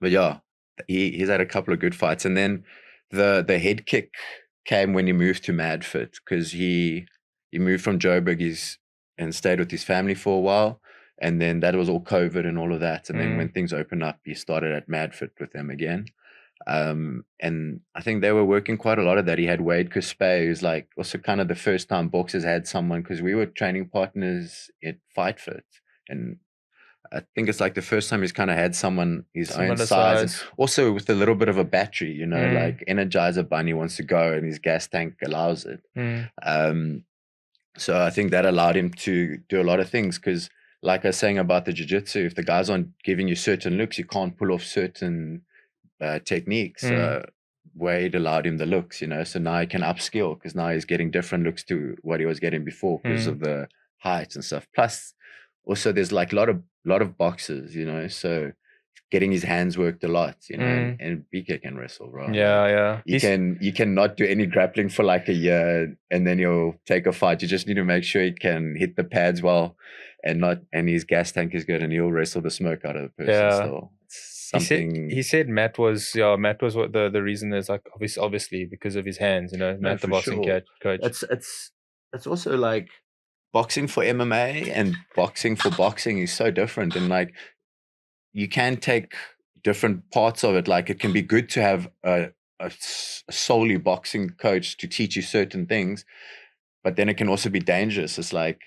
but yeah, he's had a couple of good fights, and then the head kick came when he moved to Madford, because he moved from Joburg. and stayed with his family for a while. And then that was all COVID and all of that. And then when things opened up, he started at MadFit with them again. And I think they were working quite a lot of that. He had Wade Cuspe, who's like also kind of the first time boxers had someone, because we were training partners at FightFit. And I think it's like the first time he's kind of had someone his own size. And also with a little bit of a battery, you know, like Energizer Bunny wants to go and his gas tank allows it. So I think that allowed him to do a lot of things, because like I was saying about the jiu-jitsu, if the guys aren't giving you certain looks, you can't pull off certain techniques. Wade allowed him the looks, you know, so now he can upskill, because now he's getting different looks to what he was getting before because of the height and stuff. Plus also there's like a lot of boxers, you know, so getting his hands worked a lot, you know, and BK can wrestle, bro. You can not do any grappling for like a year and then you'll take a fight. You just need to make sure he can hit the pads well and his gas tank is good, and he'll wrestle the smoke out of the person. So he said Matt was what the reason is, like obviously because of his hands, you know, Matt the boxing coach. It's also like boxing for MMA and boxing for boxing is so different, and like you can take different parts of it. Like it can be good to have a solely boxing coach to teach you certain things, but then it can also be dangerous. It's like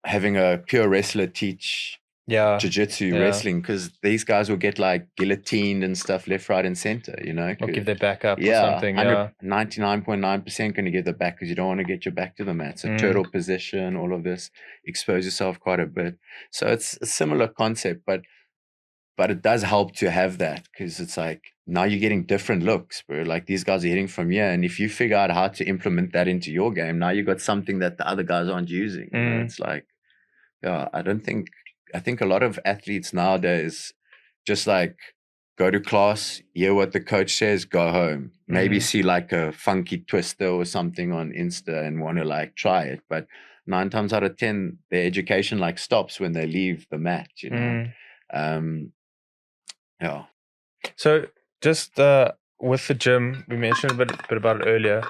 having a pure wrestler teach jiu-jitsu wrestling, because these guys will get like guillotined and stuff left, right, and center, you know, or give their back up or something. 99.9% going to give the back, because you don't want to get your back to the mat. So turtle position, all of this, expose yourself quite a bit. So it's a similar concept, but it does help to have that, because it's like now you're getting different looks, bro. Like these guys are hitting from here, and if you figure out how to implement that into your game, now you got something that the other guys aren't using. You know? It's like, I think a lot of athletes nowadays just like go to class, hear what the coach says, go home. Maybe see like a funky twister or something on Insta and want to like try it. But 9 times out of 10, their education like stops when they leave the mat, you know. So just with the gym, we mentioned a bit about it earlier.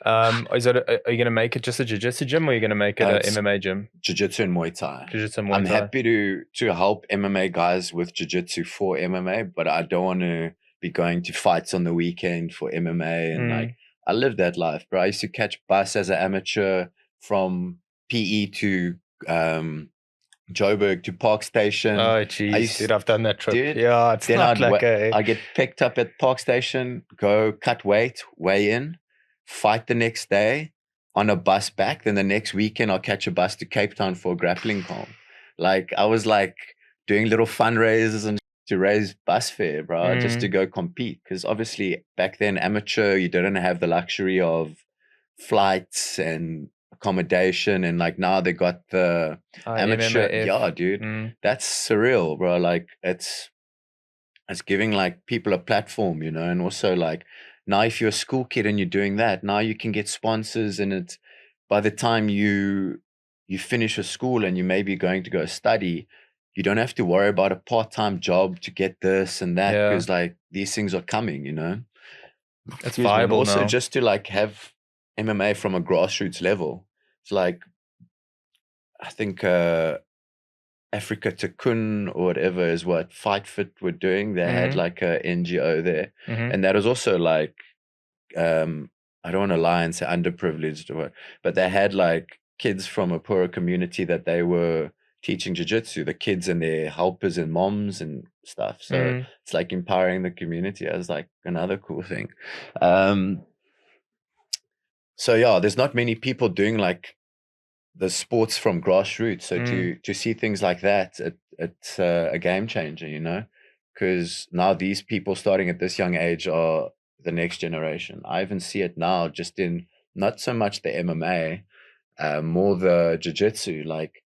Are you going to make it just a jiu-jitsu gym, or are you going to make it an MMA gym? Jiu-jitsu and Muay Thai. Jiu-jitsu and Muay Thai. I'm happy to help MMA guys with jiu-jitsu for MMA, but I don't want to be going to fights on the weekend for MMA. And like, I live that life, bro. I used to catch bus as an amateur from PE to Joburg to Park Station. Oh, geez, dude, I've done that trip. Dude, yeah, it's not like I get picked up at Park Station, go cut weight, weigh in, fight the next day on a bus back. Then the next weekend, I'll catch a bus to Cape Town for a grappling comp. Like, I was like doing little fundraisers and to raise bus fare, bro, just to go compete. Because obviously back then, amateur, you didn't have the luxury of flights and accommodation, and like now they got the amateur. Yeah, dude, that's surreal, bro. Like it's giving like people a platform, you know. And also like now if you're a school kid and you're doing that, now you can get sponsors, and it's by the time you finish your school and you may be going to go study, you don't have to worry about a part-time job to get this and that, because like these things are coming, you know. It's viable also now. Just to like have MMA from a grassroots level. It's like, I think Africa Tikkun or whatever is what Fight Fit were doing. They had like a NGO there, and that was also like, I don't want to lie and say underprivileged or what, but they had like kids from a poorer community that they were teaching jiu-jitsu, the kids and their helpers and moms and stuff. So it's like empowering the community as like another cool thing. So yeah, there's not many people doing like the sports from grassroots. So to see things like that, it's a game changer, you know, because now these people starting at this young age are the next generation. I even see it now just in not so much the MMA, more the jiu-jitsu, like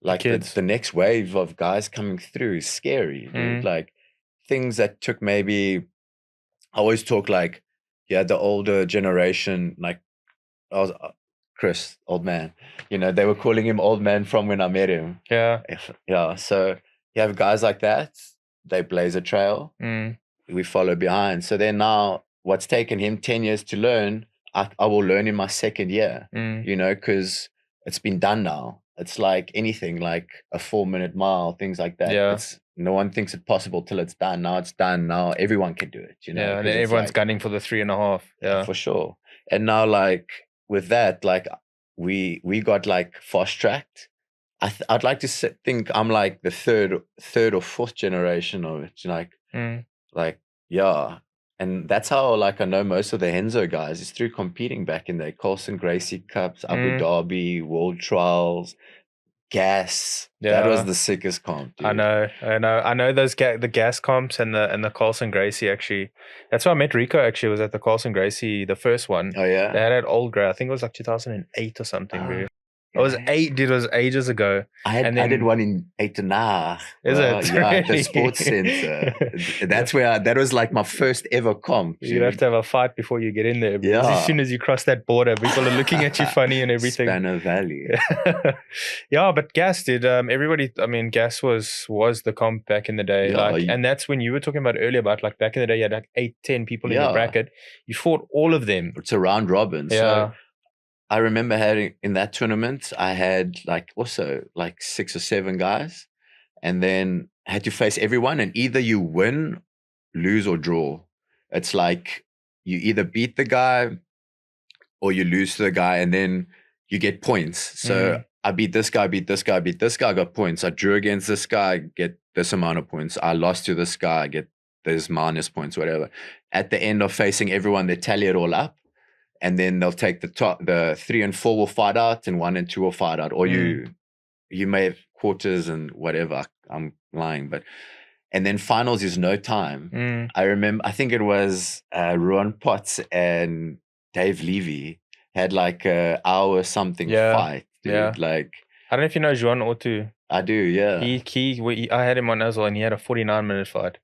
the next wave of guys coming through is scary, dude. Like things that took maybe, I always talk like, the older generation, like I was Chris, old man, you know, they were calling him old man from when I met him. So you have guys like that, they blaze a trail, we follow behind. So then now what's taken him 10 years to learn, I will learn in my second year, you know, because it's been done now. it's like anything, like a 4-minute mile, things like that. Yeah. No one thinks it possible till it's done. Now it's done. Now everyone can do it, you know. Yeah, and then everyone's gunning for the 3.5. Yeah, for sure. And now, like with that, like we got like fast tracked. I'd like to think I'm like the third or fourth generation of it. Like yeah. And that's how like I know most of the Henzo guys is through competing back in the Carlson Gracie Cups, Abu Dhabi, World Trials, Gas. That was the sickest comp, dude. I know those the gas comps and the Carlson Gracie actually. That's why I met Rico actually, was at the Carlson Gracie, the first one. Oh yeah. They had at Old Grey. I think it was like 2008 or something, bro. It was it was ages ago. I did one in Etenach. Is it? Yeah, at the sports center. That's where that was like my first ever comp. You'd have to have a fight before you get in there. Because as soon as you cross that border, people are looking at you funny and everything. Spanner Valley. Yeah, but Gas did. Everybody. I mean, Gas was the comp back in the day. And that's when you were talking about earlier about like back in the day, you had like 8-10 people in your bracket. You fought all of them. It's a round robin. Yeah. So I remember having in that tournament, I had like also like 6 or 7 guys, and then I had to face everyone, and either you win, lose, or draw. It's like you either beat the guy or you lose to the guy, and then you get points. So I beat this guy, beat this guy, beat this guy, I got points. I drew against this guy, get this amount of points. I lost to this guy, I get this minus points, whatever. At the end of facing everyone, they tally it all up. And then they'll take the 3 and 4 will fight out, and 1 and 2 will fight out. Or you may have quarters and whatever. I'm lying, and then finals is no time. I remember, I think it was Ruan Potts and Dave Levy had like a hour something fight. Dude. Like I don't know if you know Juan Otu. I do, yeah. I had him on as well, and he had a 49-minute fight.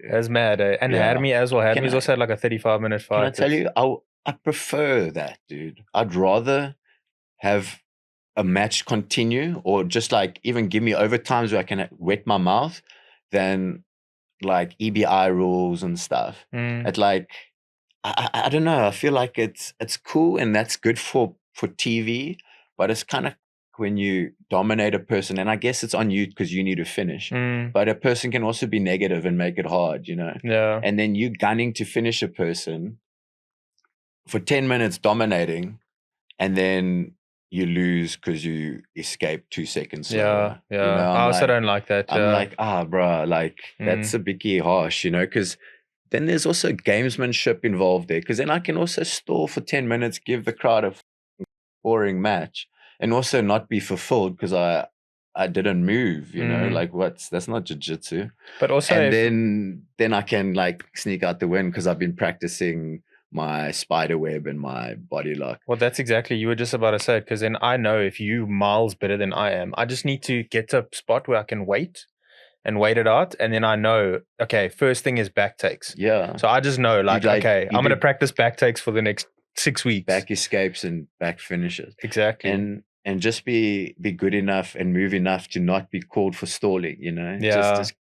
That's mad, eh? And Hermie as well. Hermie's also had like a 35-minute fight. Can I tell you, I prefer that, dude. I'd rather have a match continue, or just like even give me overtimes where I can wet my mouth, than like EBI rules and stuff. It's like I don't know. I feel like it's cool, and that's good for TV, but it's kind of when you dominate a person, and I guess it's on you because you need to finish, but a person can also be negative and make it hard, you know? Yeah. And then you gunning to finish a person for 10 minutes dominating, and then you lose because you escape 2 seconds. Yeah. You know, I also don't like that. I'm like, bro, like that's a bit harsh, you know, because then there's also gamesmanship involved there, because then I can also stall for 10 minutes, give the crowd a boring match, and also not be fulfilled because I didn't move, you know, like that's not jiu-jitsu. But also, and then I can like sneak out the win because I've been practicing my spider web and my body lock. Well, that's exactly, you were just about to say it, because then I know if you miles better than I am, I just need to get to a spot where I can wait it out, and then I know, okay, first thing is back takes. Yeah. So I just know, like okay, I'm going to practice back takes for the next 6 weeks. Back escapes and back finishes. Exactly. And just be good enough and move enough to not be called for stalling, you know? Yeah. Just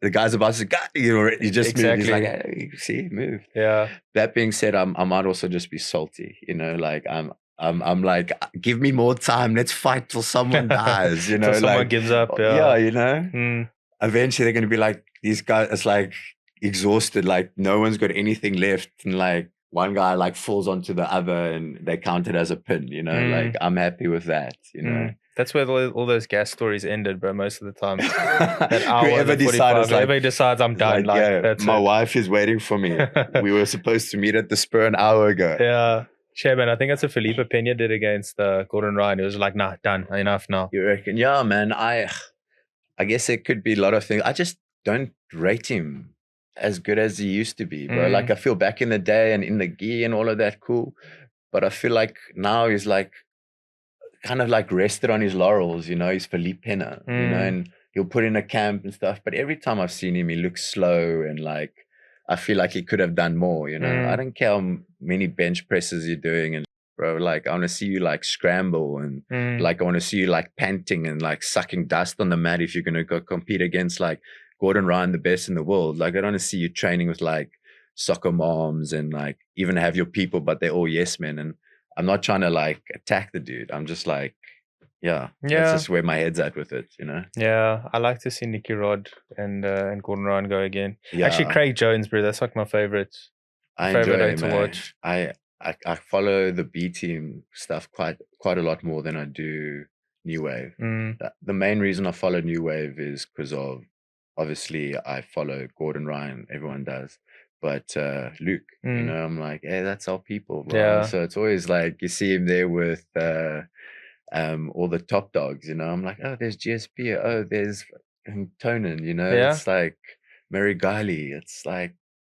the guy's about to say, you just move. He's like, hey, see, move. Yeah. That being said, I might also just be salty, you know, like I'm like, give me more time. Let's fight till someone dies, you know? Till someone gives up. Yeah, you know? Eventually they're going to be like, these guys, it's like exhausted, like no one's got anything left, and like one guy like falls onto the other and they count it as a pin, you know? Like I'm happy with that, you know? That's where all those gas stories ended, bro, most of the time. That hour, whoever decides I'm done. Like, yeah, that's my it. wife is waiting for me. We were supposed to meet at the Spur an hour ago. Yeah. Man, I think that's what Felipe Pena did against Gordon Ryan. It was like, nah, done, enough now. You reckon? Yeah, man. I guess it could be a lot of things. I just don't rate him as good as he used to be, bro. Like I feel back in the day and in the gi and all of that, cool. But I feel like now he's like kind of like rested on his laurels, you know. He's Felipe Pena, you know, and he'll put in a camp and stuff. But every time I've seen him, he looks slow, and like I feel like he could have done more, you know. I don't care how many bench presses you're doing, and bro, like I want to see you like scramble, and like I want to see you like panting and like sucking dust on the mat if you're going to go compete against like Gordon Ryan, the best in the world. Like I don't want to see you training with like soccer moms and like even have your people, but they're all yes men. And I'm not trying to like attack the dude. I'm just like, yeah, that's Yeah. just where my head's at with it, you know. Yeah, I like to see Nicky Rod and Gordon Ryan go again. Yeah, Actually, Craig Jones, bro, that's like my favorite I enjoy day him, to watch. I follow the B team stuff quite a lot more than I do New Wave. The main reason I follow New Wave is because of, obviously, I follow Gordon Ryan, everyone does, but Luke, you know, I'm like, hey, that's our people, bro. Yeah. So it's always like you see him there with all the top dogs, you know. I'm like, oh, there's GSP, oh, there's Tonin, you know. Yeah. It's like Mary Guiley, it's like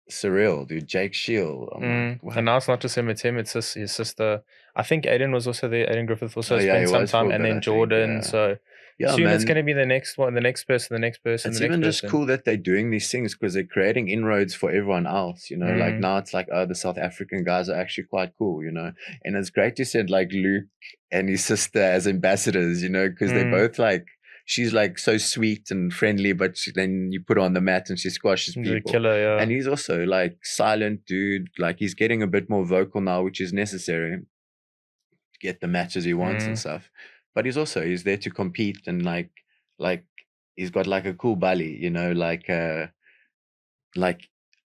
surreal, dude. Jake Shield. I'm like, what? And now it's not just him, it's him, it's his sister. I think Aiden was also there. Aiden Griffith also Oh, yeah, spent he some was time, for a and bit, I then think, Jordan. yeah. So Yeah, soon it's man. going to be the next one, the next person, the next person, It's the next even person. just cool that they're doing these things because they're creating inroads for everyone else, you know. Like now it's like, oh, the South African guys are actually quite cool, you know. And it's great to see like Luke and his sister as ambassadors, you know, because they're both like, she's like so sweet and friendly, but then you put her on the mat and she squashes He's people. a killer, yeah. And he's also like silent dude, like he's getting a bit more vocal now, which is necessary to get the matches he wants and stuff. But he's there to compete, and like he's got like a cool belly, you know, like I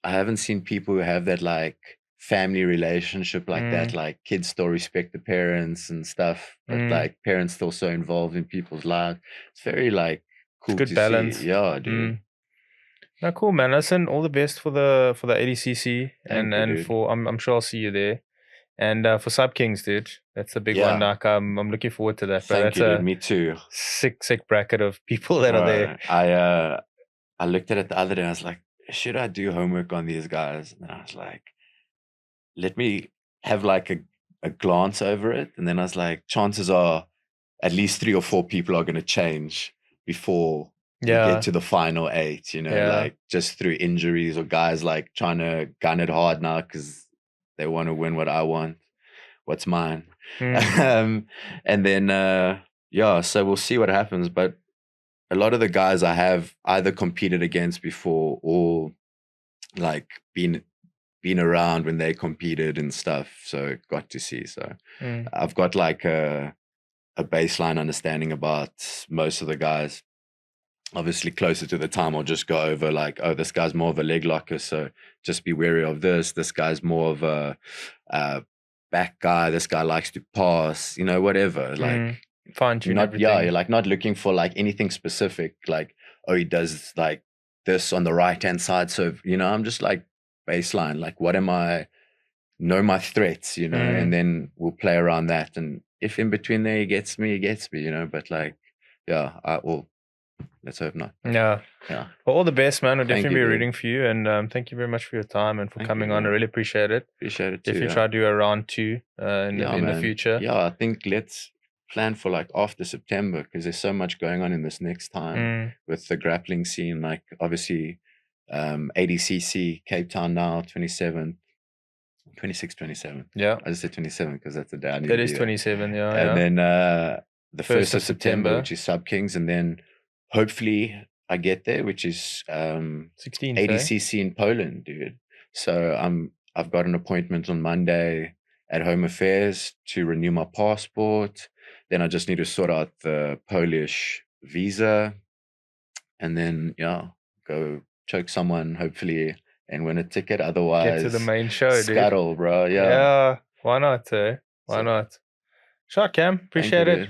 haven't seen people who have that like family relationship like that, like kids still respect the parents and stuff, but like parents still so involved in people's lives. It's very like cool, good to balance. see. Yeah, dude. No, cool, man. Listen, all the best for the ADCC, Thank you, and dude. for I'm sure I'll see you there. And for Sub Kings, dude, that's a big one. Yeah. Like I'm looking forward to that. But Thank that's you, a dude. Me too. sick bracket of people that are there. I looked at it the other day and I was like, should I do homework on these guys? And I was like, let me have like a glance over it. And then I was like, chances are at least 3 or 4 people are going to change before we get to the final 8, you know, like just through injuries or guys like trying to gun it hard now because they want to win what I want, what's mine. And then, so we'll see what happens. But a lot of the guys I have either competed against before or like been around when they competed and stuff, so got to see. So I've got like a baseline understanding about most of the guys. Obviously closer to the time I'll just go over like, oh, this guy's more of a leg locker, so just be wary of this guy's more of a back guy, this guy likes to pass, you know, whatever. Like fine tune everything. You're like not looking for like anything specific, like, oh, he does like this on the right hand side, so you know, I'm just like baseline, like what am I, know my threats, you know, and then we'll play around that, and if in between there he gets me, you know. But like, yeah, let's hope not. Yeah. Well, all the best, man. I'll definitely be rooting for you, and thank you very much for your time and for coming on. I really appreciate it. Appreciate it too. Definitely try to do a round 2 in the future. Yeah, I think let's plan for like after September, because there's so much going on in this next time with the grappling scene. Like obviously ADCC Cape Town now 26, 27. Yeah, I just said 27 because that's the day I need. It is 27. Yeah, and then the 1st of September, which is Sub Kings, and then hopefully I get there, which is 16th ADCC in Poland, dude. So I've got an appointment on Monday at Home Affairs to renew my passport. Then I just need to sort out the Polish visa, and then go choke someone hopefully and win a ticket. Otherwise, get to the main show, scuttle, dude. Bro. Yeah. Why not? Why not? Sure, Cam. Appreciate it.